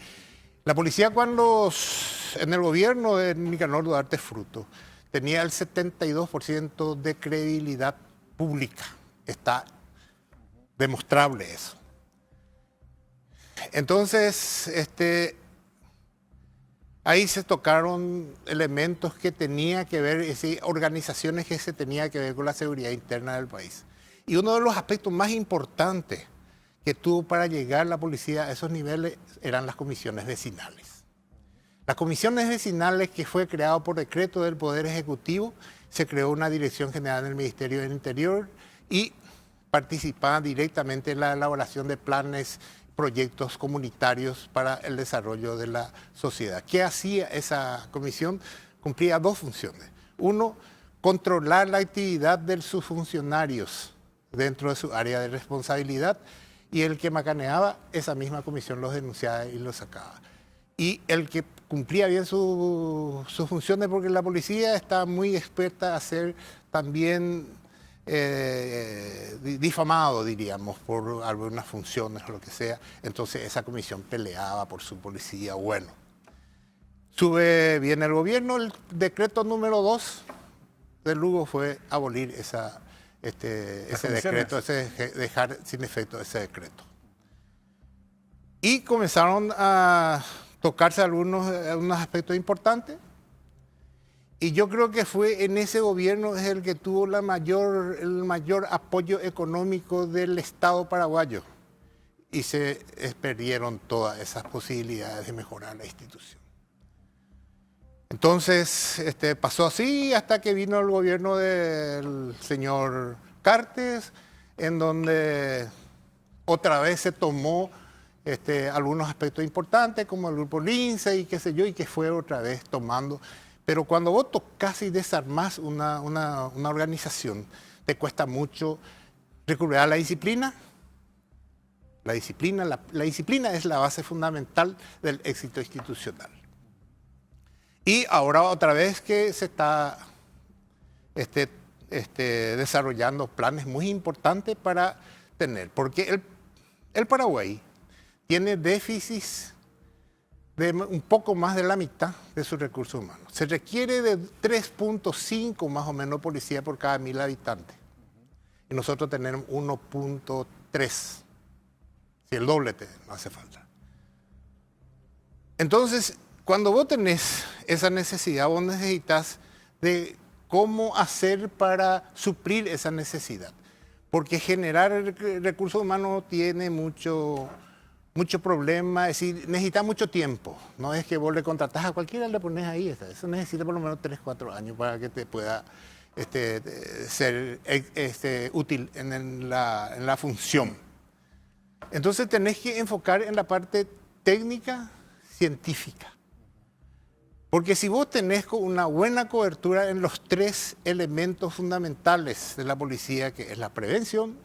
La policía en el gobierno de Nicanor Duarte Fruto tenía el 72% de credibilidad pública. Está demostrable eso. Entonces, ahí se tocaron elementos que tenía que ver, es decir, organizaciones que se tenía que ver con la seguridad interna del país. Y uno de los aspectos más importantes que tuvo para llegar la policía a esos niveles eran las comisiones vecinales. Las comisiones vecinales, que fue creado por decreto del Poder Ejecutivo, se creó una Dirección General del Ministerio del Interior y participaban directamente en la elaboración de planes, proyectos comunitarios para el desarrollo de la sociedad. ¿Qué hacía esa comisión? Cumplía 2 funciones. Uno, controlar la actividad de sus funcionarios dentro de su área de responsabilidad, y el que macaneaba, esa misma comisión los denunciaba y los sacaba. Y el que cumplía bien sus funciones, porque la policía está muy experta a ser también difamado, diríamos, por algunas funciones o lo que sea. Entonces esa comisión peleaba por su policía. Bueno, viene el gobierno, el decreto número 2 de Lugo fue abolir ese decreto, dejar sin efecto ese decreto. Y comenzaron a tocarse algunos aspectos importantes. Y yo creo que fue en ese gobierno es el que tuvo el mayor apoyo económico del Estado paraguayo. Y se perdieron todas esas posibilidades de mejorar la institución. Entonces pasó así hasta que vino el gobierno del señor Cartes, en donde otra vez se tomó algunos aspectos importantes, como el grupo Lince y qué sé yo, y que fue otra vez tomando. Pero cuando vos tocas y desarmás una organización, te cuesta mucho recurrir a la disciplina. La disciplina es la base fundamental del éxito institucional. Y ahora otra vez que se está desarrollando planes muy importantes para tener, porque el Paraguay tiene déficits de un poco más de la mitad de sus recursos humanos. Se requiere de 3.5 más o menos policía por cada 1.000 habitantes. Y nosotros tenemos 1.3. Si el doble no hace falta. Entonces, cuando vos tenés esa necesidad, vos necesitas de cómo hacer para suplir esa necesidad. Porque generar recursos humanos tiene mucho problema, es decir, necesita mucho tiempo. No es que vos le contratás a cualquiera, le pones ahí. Eso necesita por lo menos 3, 4 años para que te pueda ser útil en la función. Entonces tenés que enfocar en la parte técnica, científica. Porque si vos tenés una buena cobertura en los 3 elementos fundamentales de la policía, que es la prevención,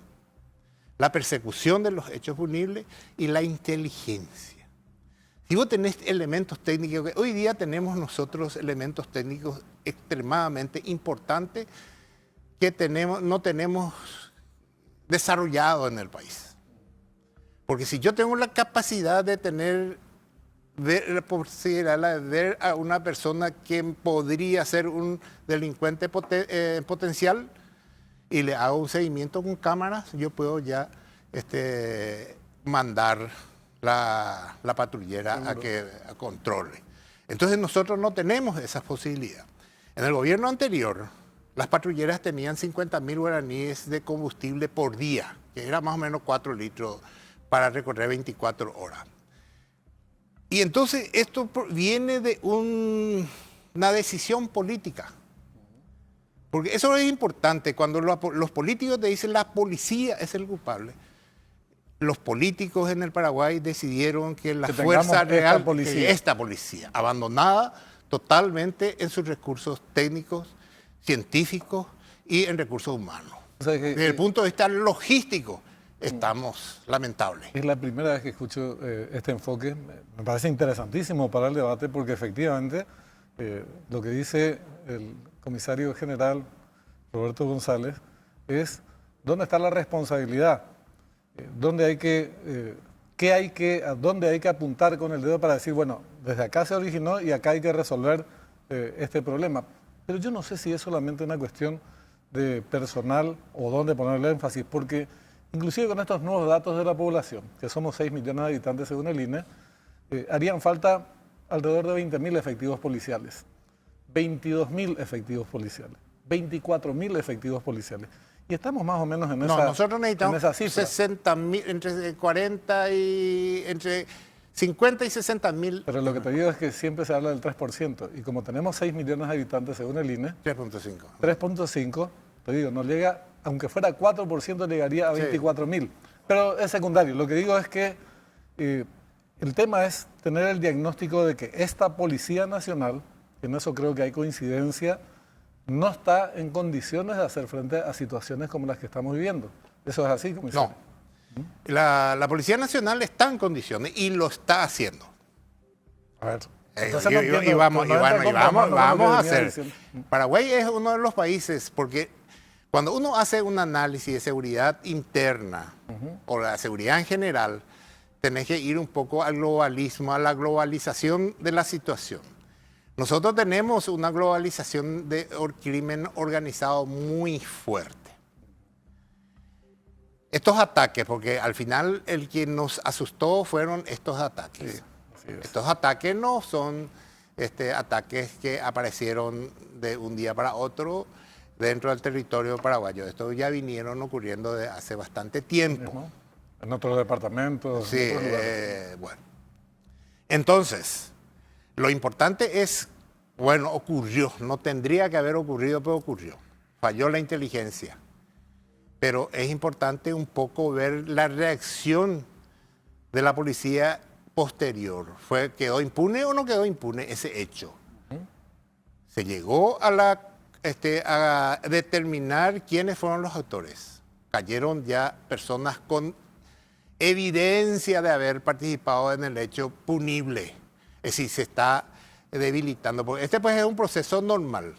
la persecución de los hechos punibles y la inteligencia. Si vos tenés elementos técnicos, hoy día tenemos nosotros elementos técnicos extremadamente importantes que no tenemos desarrollado en el país. Porque si yo tengo la capacidad de ver a una persona que podría ser un delincuente potencial y le hago un seguimiento con cámaras, yo puedo ya mandar la patrullera a que controle. Entonces nosotros no tenemos esa posibilidad. En el gobierno anterior, las patrulleras tenían 50.000 guaraníes de combustible por día, que era más o menos 4 litros para recorrer 24 horas. Y entonces esto viene de una decisión política. Porque eso es importante, cuando los políticos te dicen la policía es el culpable. Los políticos en el Paraguay decidieron que la fuerza real, esta policía, abandonada totalmente en sus recursos técnicos, científicos y en recursos humanos. O sea, desde el punto de vista logístico, estamos lamentables. Es la primera vez que escucho este enfoque. Me parece interesantísimo para el debate porque efectivamente lo que dice el comisario general Roberto González es dónde está la responsabilidad, dónde hay dónde hay que apuntar con el dedo para decir, bueno, desde acá se originó y acá hay que resolver este problema. Pero yo no sé si es solamente una cuestión de personal o dónde ponerle énfasis, porque inclusive con estos nuevos datos de la población, que somos 6 millones de habitantes según el INE, harían falta alrededor de 20.000 efectivos policiales, 22.000 efectivos policiales, 24.000 efectivos policiales. Y estamos más o menos en esa nosotros necesitamos 60.000, entre 50 y 60.000. Pero lo que te digo es que siempre se habla del 3%, y como tenemos 6 millones de habitantes según el INE, 3.5. 3.5, te digo, no llega, aunque fuera 4%, llegaría a 24.000. Pero es secundario. Lo que digo es que el tema es tener el diagnóstico de que esta Policía Nacional, en eso creo que hay coincidencia, no está en condiciones de hacer frente a situaciones como las que estamos viviendo. ¿Eso es así, comisario? No. La Policía Nacional está en condiciones y lo está haciendo. A ver. Vamos a hacer. Paraguay es uno de los países, porque cuando uno hace un análisis de seguridad interna o la seguridad en general, tenés que ir un poco al globalismo, a la globalización de la situación. Nosotros tenemos una globalización de crimen organizado muy fuerte. Estos ataques, porque al final el que nos asustó fueron estos ataques. Sí, estos ataques no son ataques que aparecieron de un día para otro dentro del territorio paraguayo. Estos ya vinieron ocurriendo desde hace bastante tiempo. ¿No? En otros departamentos. Sí, bueno. Entonces, lo importante es, bueno, ocurrió, no tendría que haber ocurrido, pero ocurrió. Falló la inteligencia. Pero es importante un poco ver la reacción de la policía posterior. ¿Quedó impune o no quedó impune ese hecho? Se llegó a determinar quiénes fueron los autores. Cayeron ya personas con evidencia de haber participado en el hecho punible. Es decir, se está debilitando. Porque pues es un proceso normal.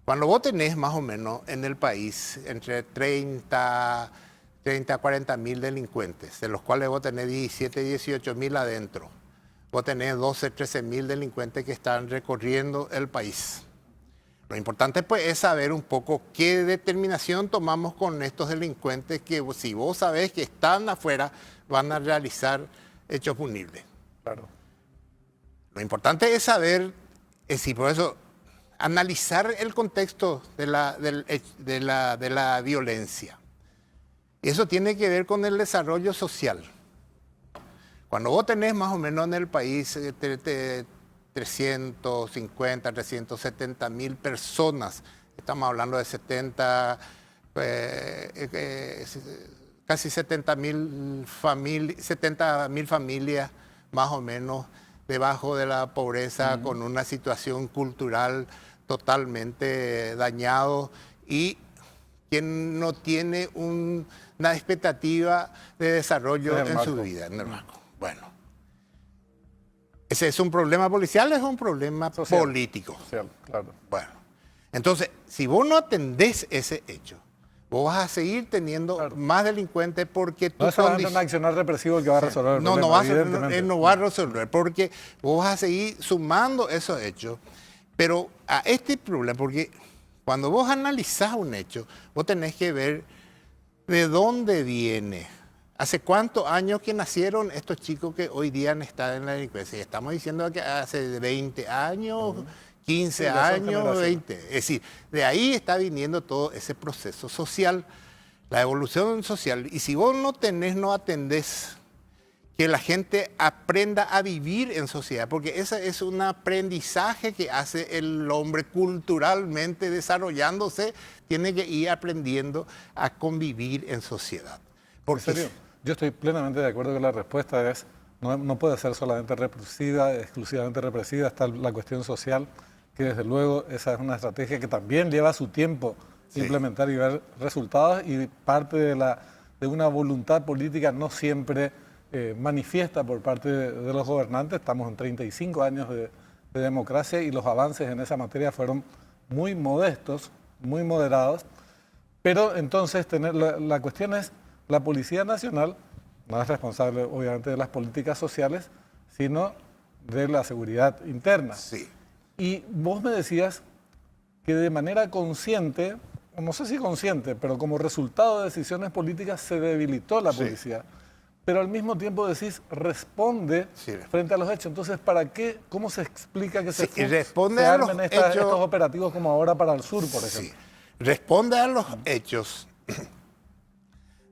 Cuando vos tenés más o menos en el país entre 30 a 40 mil delincuentes, de los cuales vos tenés 17, 18 mil adentro, vos tenés 12, 13 mil delincuentes que están recorriendo el país. Lo importante pues es saber un poco qué determinación tomamos con estos delincuentes que si vos sabés que están afuera van a realizar hechos punibles. Claro. Lo importante es saber, si por eso, analizar el contexto de la violencia. Y eso tiene que ver con el desarrollo social. Cuando vos tenés más o menos en el país 350, 370 mil personas, estamos hablando de 70, casi 70 mil familias más o menos debajo de la pobreza, con una situación cultural totalmente dañado y quien no tiene una expectativa de desarrollo en su vida, en el marco. Bueno, ¿ese es un problema policial o es un problema social, político? Social, claro. Bueno, entonces, si vos no atendés ese hecho, vos vas a seguir teniendo más delincuentes porque tu no es solamente un accionar represivo el que va a resolver el problema, no va a resolver, porque vos vas a seguir sumando esos hechos. Pero a este problema, porque cuando vos analizás un hecho, vos tenés que ver de dónde viene. ¿Hace cuántos años que nacieron estos chicos que hoy día están en la delincuencia? Estamos diciendo que hace 20 años, 15 sí, años, 20. Es decir, de ahí está viniendo todo ese proceso social, la evolución social. Y si vos no atendés que la gente aprenda a vivir en sociedad, porque ese es un aprendizaje que hace el hombre culturalmente desarrollándose, tiene que ir aprendiendo a convivir en sociedad. Porque ¿en serio? Yo estoy plenamente de acuerdo que la respuesta es, no puede ser solamente represiva, exclusivamente represiva, está la cuestión social, que desde luego esa es una estrategia que también lleva su tiempo implementar y ver resultados, y parte de una voluntad política no siempre manifiesta por parte de los gobernantes. Estamos en 35 años de democracia y los avances en esa materia fueron muy modestos, muy moderados, pero entonces la cuestión es, la Policía Nacional no es responsable obviamente de las políticas sociales, sino de la seguridad interna. Sí. Y vos me decías que de manera consciente, no sé si consciente, pero como resultado de decisiones políticas se debilitó la policía. Pero al mismo tiempo decís, responde frente a los hechos. Entonces, ¿para qué? ¿Cómo se explica que se armen estos operativos como ahora para el sur, por ejemplo? Sí. Responde a los hechos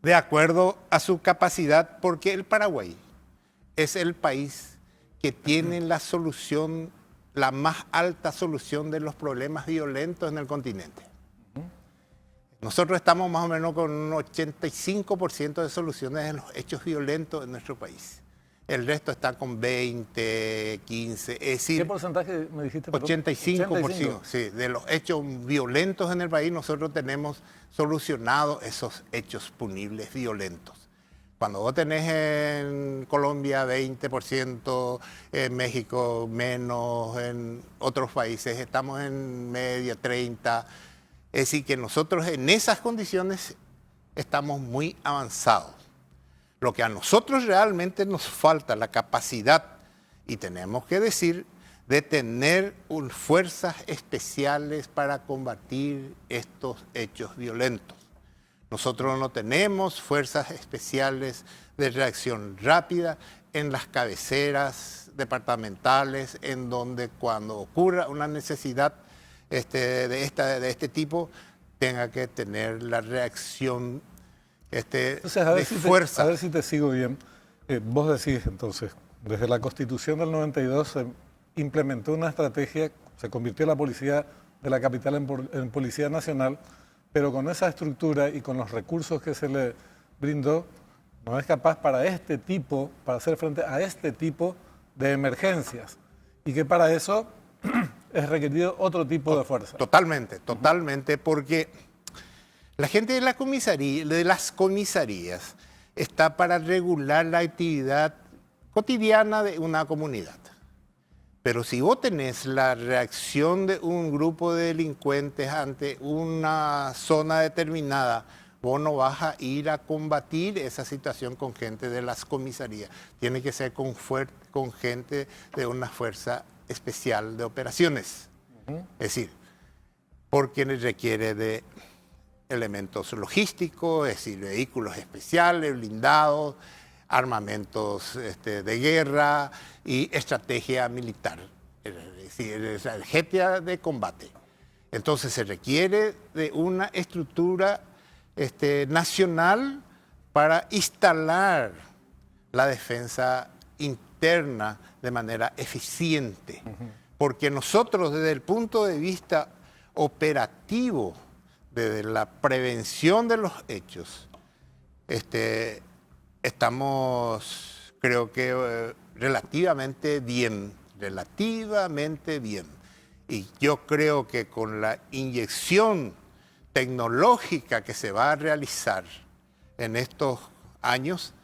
de acuerdo a su capacidad, porque el Paraguay es el país que tiene la solución, la más alta solución de los problemas violentos en el continente. Nosotros estamos más o menos con un 85% de soluciones en los hechos violentos en nuestro país. El resto está con 20, 15, es decir... ¿Qué porcentaje me dijiste? 85%, sí, de los hechos violentos en el país nosotros tenemos solucionados esos hechos punibles violentos. Cuando vos tenés en Colombia 20%, en México menos, en otros países estamos en media 30%. Es decir, que nosotros en esas condiciones estamos muy avanzados. Lo que a nosotros realmente nos falta, la capacidad, y tenemos que decir, de tener fuerzas especiales para combatir estos hechos violentos. Nosotros no tenemos fuerzas especiales de reacción rápida en las cabeceras departamentales, en donde cuando ocurra una necesidad de este tipo, tenga que tener la reacción entonces, fuerza. A ver si te sigo bien. Vos decís entonces, desde la Constitución del 92 se implementó una estrategia, se convirtió la policía de la capital en Policía Nacional, pero con esa estructura y con los recursos que se le brindó, no es capaz para hacer frente a este tipo de emergencias. Y que para eso es requerido otro tipo de fuerza. Totalmente, porque la gente de las comisarías está para regular la actividad cotidiana de una comunidad. Pero si vos tenés la reacción de un grupo de delincuentes ante una zona determinada, vos no vas a ir a combatir esa situación con gente de las comisarías. Tiene que ser con gente de una fuerza especial de operaciones. Es decir, porque requiere de elementos logísticos, es decir, vehículos especiales, blindados, armamentos de guerra y estrategia militar, es decir, estrategia de combate. Entonces se requiere de una estructura nacional para instalar la defensa interna de manera eficiente. Porque nosotros desde el punto de vista operativo, desde la prevención de los hechos, estamos, creo que, relativamente bien. Y yo creo que con la inyección tecnológica que se va a realizar en estos años,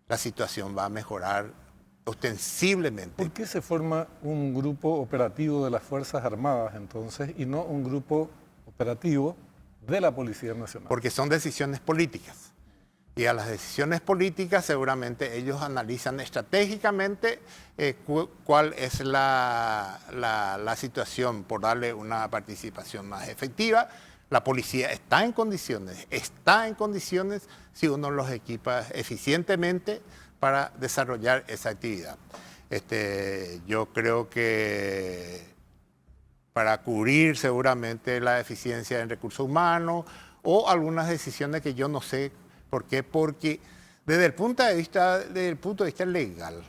la situación va a mejorar ostensiblemente. ¿Por qué se forma un grupo operativo de las Fuerzas Armadas entonces y no un grupo operativo de la Policía Nacional? Porque son decisiones políticas. Y a las decisiones políticas seguramente ellos analizan estratégicamente cuál es la situación por darle una participación más efectiva. La policía está en condiciones si uno los equipa eficientemente para desarrollar esa actividad. Yo creo que para cubrir seguramente la deficiencia en recursos humanos o algunas decisiones que yo no sé. ¿Por qué? Porque desde el punto de vista legal,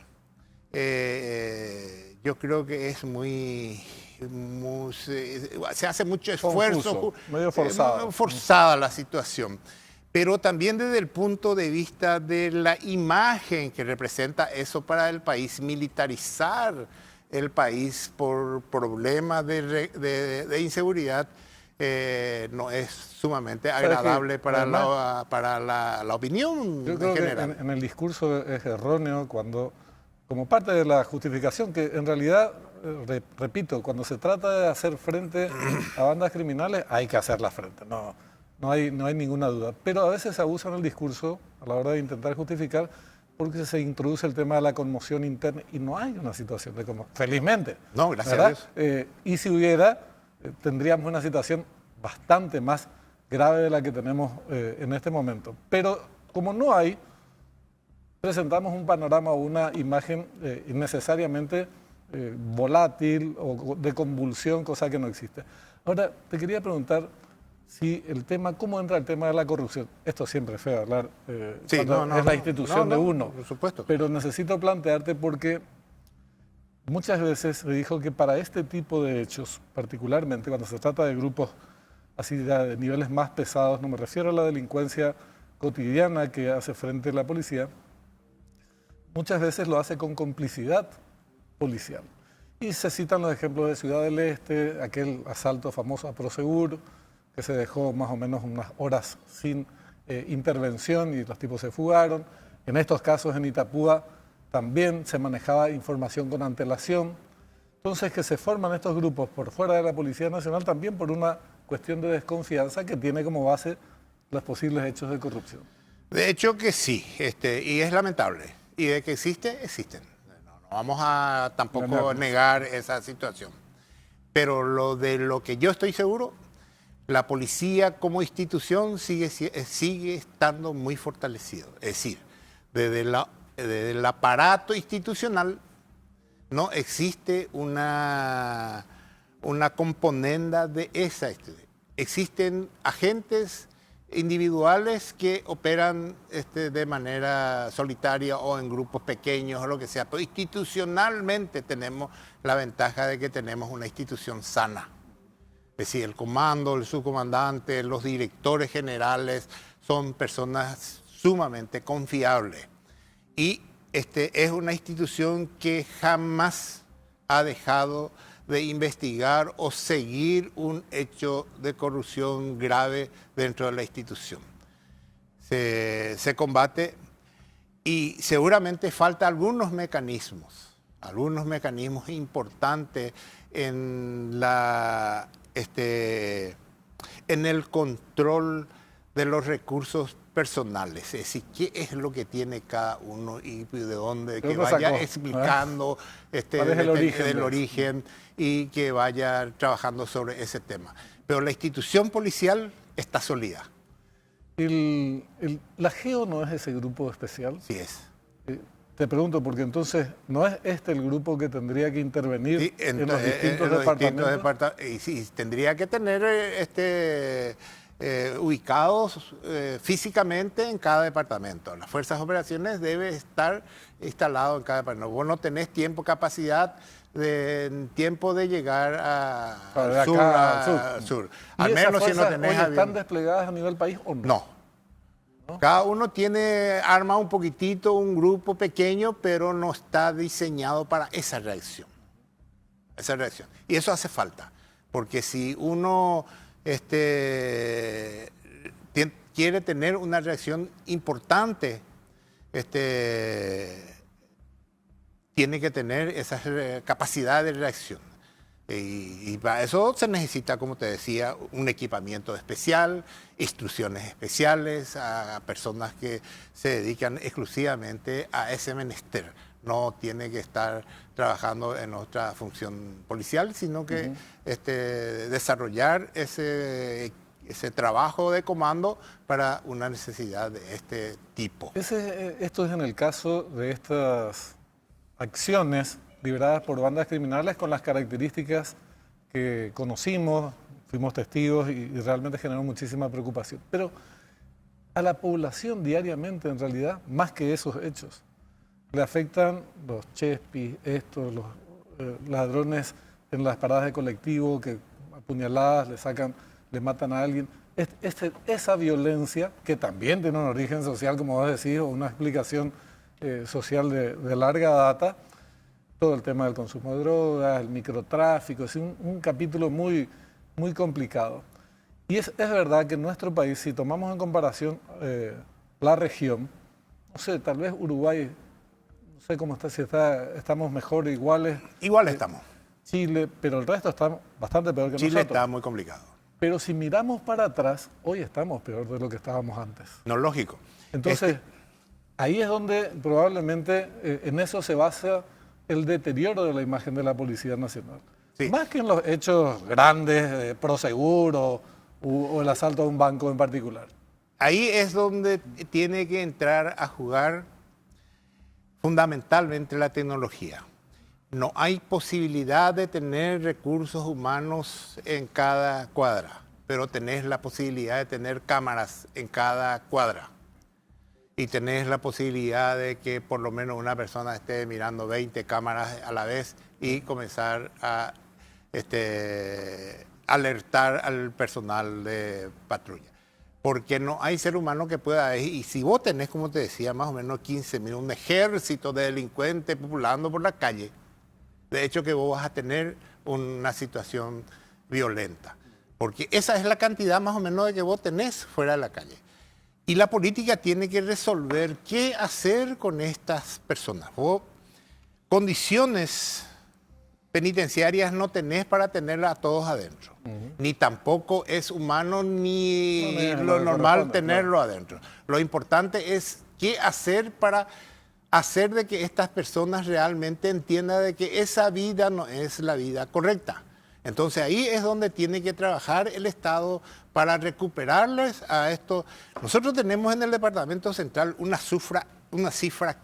yo creo que es se hace mucho esfuerzo. Confuso, medio forzado. Forzada la situación. Pero también desde el punto de vista de la imagen que representa eso para el país, militarizar el país por problemas de inseguridad, no es sumamente agradable para la opinión yo creo general. Que en el discurso es erróneo cuando, como parte de la justificación, que en realidad, repito, cuando se trata de hacer frente a bandas criminales, hay que hacerla frente, no hay ninguna duda. Pero a veces se abusa en el discurso a la hora de intentar justificar porque se introduce el tema de la conmoción interna y no hay una situación de conmoción, felizmente. No, gracias a Dios. Y si hubiera, tendríamos una situación bastante más grave de la que tenemos en este momento. Pero como no hay, presentamos un panorama o una imagen innecesariamente volátil o de convulsión, cosa que no existe. Ahora, te quería preguntar si el tema, ¿cómo entra el tema de la corrupción? Esto siempre es feo hablar, sí, cuando es la institución de uno. Por supuesto. Pero necesito plantearte porque muchas veces se dijo que para este tipo de hechos, particularmente cuando se trata de grupos así de niveles más pesados, no me refiero a la delincuencia cotidiana que hace frente la policía, muchas veces lo hace con complicidad policial. Y se citan los ejemplos de Ciudad del Este, aquel asalto famoso a Prosegur, que se dejó más o menos unas horas sin intervención y los tipos se fugaron. En estos casos en Itapúa también se manejaba información con antelación. Entonces que se forman estos grupos por fuera de la Policía Nacional también por una cuestión de desconfianza que tiene como base los posibles hechos de corrupción. De hecho que sí, y es lamentable. Y de que existen. No vamos a tampoco negar esa situación. Pero lo que yo estoy seguro, la policía como institución sigue estando muy fortalecido. Es decir, desde el aparato institucional no existe una componenda de esa. Existen agentes individuales que operan de manera solitaria o en grupos pequeños o lo que sea. Pero institucionalmente tenemos la ventaja de que tenemos una institución sana. Es decir, el comando, el subcomandante, los directores generales son personas sumamente confiables. Y es una institución que jamás ha dejado de investigar o seguir un hecho de corrupción grave dentro de la institución. Se combate y seguramente falta algunos mecanismos algunos mecanismos importantes en en el control de los recursos personales, es decir, qué es lo que tiene cada uno y de dónde, que vaya explicando ¿Cuál es el origen y que vaya trabajando sobre ese tema. Pero la institución policial está sólida. ¿La GEO no es ese grupo especial? Sí es. Te pregunto, porque entonces, ¿no es este el grupo que tendría que intervenir en los distintos departamentos? Y sí, tendría que tener ubicados físicamente en cada departamento. Las fuerzas de operaciones deben estar instaladas en cada departamento. Vos no tenés tiempo de llegar al sur. Al menos si no tenés avión. ¿Están desplegadas a nivel país o no? No. Cada uno tiene arma un poquitito, un grupo pequeño, pero no está diseñado para esa reacción. Y eso hace falta, porque si uno quiere tener una reacción importante, tiene que tener esa capacidad de reacción. Y para eso se necesita, como te decía, un equipamiento especial, instrucciones especiales a personas que se dedican exclusivamente a ese menester. No tiene que estar trabajando en otra función policial, sino que desarrollar ese trabajo de comando para una necesidad de este tipo. Esto es en el caso de estas acciones liberadas por bandas criminales con las características que conocimos, fuimos testigos y realmente generó muchísima preocupación. Pero a la población diariamente, en realidad, más que esos hechos, le afectan los chespis, los ladrones en las paradas de colectivo que apuñaladas le matan a alguien. Esa violencia, que también tiene un origen social, como vos decís, o una explicación social de larga data, todo el tema del consumo de drogas, el microtráfico, es un capítulo muy, muy complicado. Y es verdad que en nuestro país, si tomamos en comparación la región, no sé, tal vez Uruguay, no sé cómo está, si estamos mejor, iguales. Igual estamos. Chile, pero el resto está bastante peor que nosotros. Chile está muy complicado. Pero si miramos para atrás, hoy estamos peor de lo que estábamos antes. No, lógico. Entonces, ahí es donde probablemente en eso se basa el deterioro de la imagen de la Policía Nacional. Sí. Más que en los hechos grandes, Proseguro o el asalto a un banco en particular. Ahí es donde tiene que entrar a jugar fundamentalmente la tecnología. No hay posibilidad de tener recursos humanos en cada cuadra, pero tenés la posibilidad de tener cámaras en cada cuadra. Y tenés la posibilidad de que por lo menos una persona esté mirando 20 cámaras a la vez y comenzar a alertar al personal de patrulla. Porque no hay ser humano que pueda... Y si vos tenés, como te decía, más o menos 15.000, un ejército de delincuentes populando por la calle, de hecho que vos vas a tener una situación violenta. Porque esa es la cantidad más o menos de que vos tenés fuera de la calle. Y la política tiene que resolver qué hacer con estas personas. Vos condiciones penitenciarias no tenés para tenerlas a todos adentro. Ni tampoco es humano ni lo normal tenerlo adentro. Lo importante es qué hacer para hacer de que estas personas realmente entiendan de que esa vida no es la vida correcta. Entonces ahí es donde tiene que trabajar el Estado para recuperarles a esto. Nosotros tenemos en el Departamento Central una cifra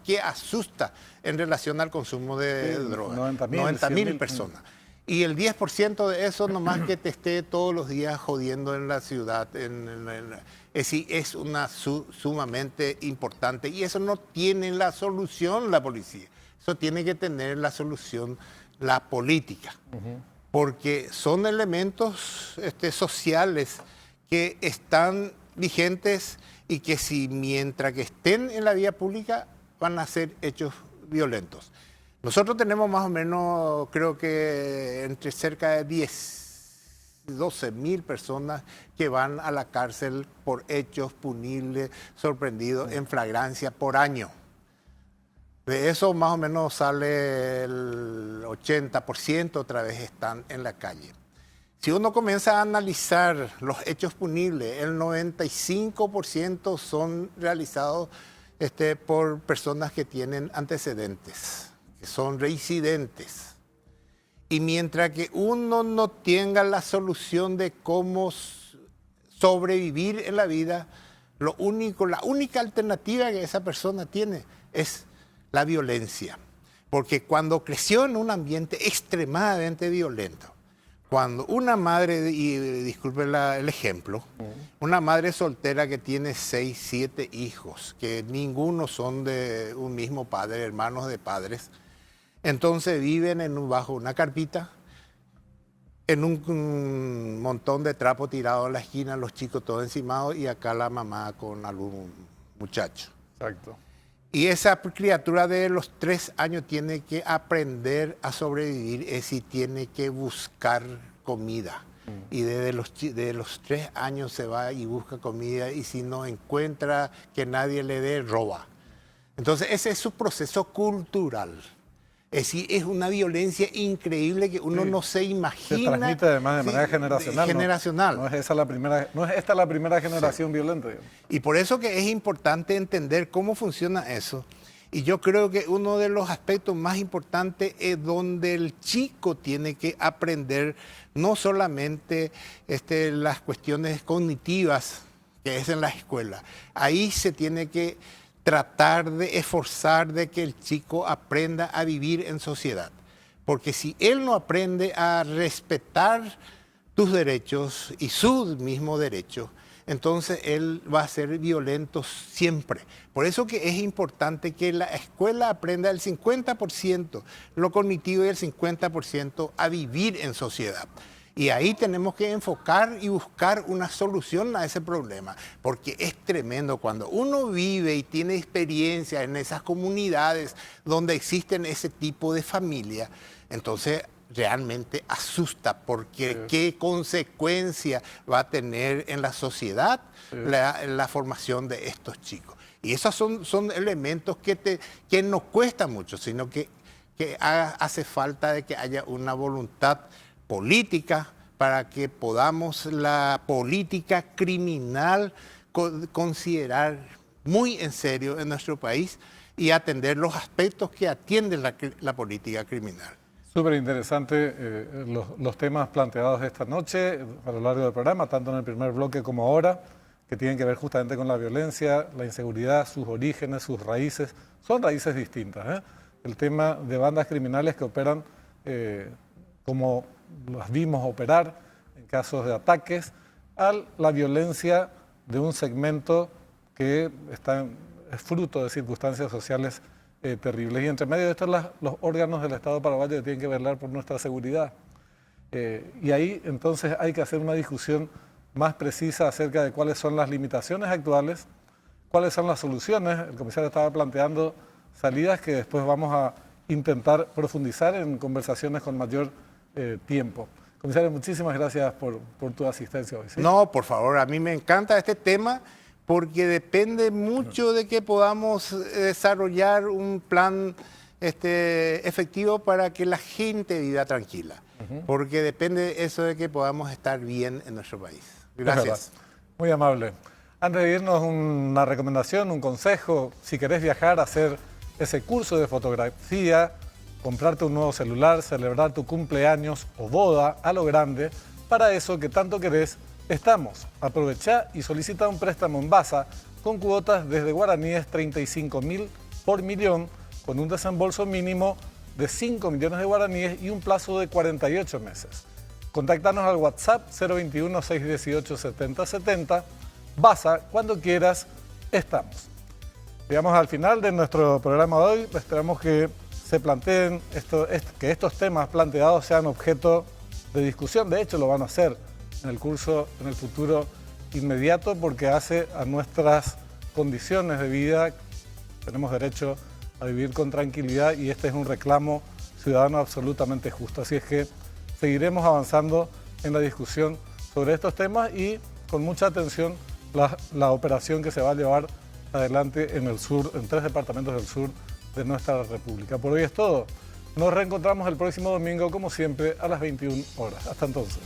que asusta en relación al consumo de drogas. 90.000 personas. Y el 10% de eso nomás que te esté todos los días jodiendo en la ciudad. Es una sumamente importante. Y eso no tiene la solución la policía. Eso tiene que tener la solución la política. Porque son elementos sociales que están vigentes y que mientras que estén en la vía pública van a ser hechos violentos. Nosotros tenemos más o menos, creo que entre cerca de 12.000 personas que van a la cárcel por hechos punibles, sorprendidos en flagrancia por año. De eso más o menos sale el 80%, otra vez están en la calle. Si uno comienza a analizar los hechos punibles, el 95% son realizados por personas que tienen antecedentes, que son reincidentes. Y mientras que uno no tenga la solución de cómo sobrevivir en la vida, la única alternativa que esa persona tiene es la violencia. Porque cuando creció en un ambiente extremadamente violento, cuando una madre, y disculpe el ejemplo, una madre soltera que tiene 6, 7 hijos, que ninguno son de un mismo padre, hermanos de padres, entonces viven bajo una carpita, en un montón de trapo tirado en la esquina, los chicos todos encimados y acá la mamá con algún muchacho. Exacto. Y esa criatura de los 3 años tiene que aprender a sobrevivir, es decir, tiene que buscar comida. Y desde los 3 años se va y busca comida y si no encuentra que nadie le dé, roba. Entonces ese es su proceso cultural. Es decir, es una violencia increíble que uno no se imagina. Se transmite además de manera generacional. Generacional. No es esta la primera generación violenta. Digamos. Y por eso que es importante entender cómo funciona eso. Y yo creo que uno de los aspectos más importantes es donde el chico tiene que aprender no solamente las cuestiones cognitivas, que es en la escuela. Ahí se tiene que tratar de esforzar de que el chico aprenda a vivir en sociedad. Porque si él no aprende a respetar tus derechos y sus mismos derechos, entonces él va a ser violento siempre. Por eso que es importante que la escuela aprenda el 50% lo cognitivo y el 50% a vivir en sociedad. Y ahí tenemos que enfocar y buscar una solución a ese problema, porque es tremendo cuando uno vive y tiene experiencia en esas comunidades donde existen ese tipo de familia, entonces realmente asusta, porque qué consecuencia va a tener en la sociedad la formación de estos chicos. Y esos son elementos que no cuestan mucho, sino que hace falta de que haya una voluntad política para que podamos la política criminal considerar muy en serio en nuestro país y atender los aspectos que atienden la política criminal. Súper interesante los temas planteados esta noche a lo largo del programa, tanto en el primer bloque como ahora, que tienen que ver justamente con la violencia, la inseguridad, sus orígenes, sus raíces. Son raíces distintas. El tema de bandas criminales que operan como las vimos operar en casos de ataques, a la violencia de un segmento que es fruto de circunstancias sociales terribles. Y entre medio de esto, los órganos del Estado paraguayo que tienen que velar por nuestra seguridad. Y ahí entonces hay que hacer una discusión más precisa acerca de cuáles son las limitaciones actuales, cuáles son las soluciones. El comisario estaba planteando salidas que después vamos a intentar profundizar en conversaciones con mayor tiempo. Comisario, muchísimas gracias por tu asistencia hoy. ¿Sí? No, por favor, a mí me encanta este tema porque depende mucho de que podamos desarrollar un plan efectivo para que la gente viva tranquila. Porque depende eso de que podamos estar bien en nuestro país. Gracias. Muy amable. Antes de irnos, una recomendación, un consejo. Si querés viajar, hacer ese curso de fotografía, comprarte un nuevo celular, celebrar tu cumpleaños o boda a lo grande, para eso que tanto querés, estamos. Aprovechá y solicita un préstamo en Basa con cuotas desde guaraníes 35.000 por millón, con un desembolso mínimo de 5 millones de guaraníes y un plazo de 48 meses. Contactanos al WhatsApp 021-618-7070. Basa, cuando quieras, estamos. Llegamos al final de nuestro programa de hoy. Esperamos que se planteen que estos temas planteados sean objeto de discusión. De hecho, lo van a hacer en el curso en el futuro inmediato, porque hace a nuestras condiciones de vida. Tenemos derecho a vivir con tranquilidad y este es un reclamo ciudadano absolutamente justo. Así es que seguiremos avanzando en la discusión sobre estos temas y con mucha atención la operación que se va a llevar adelante en el sur, en 3 departamentos del sur de nuestra República. Por hoy es todo. Nos reencontramos el próximo domingo, como siempre, a las 21 horas. Hasta entonces.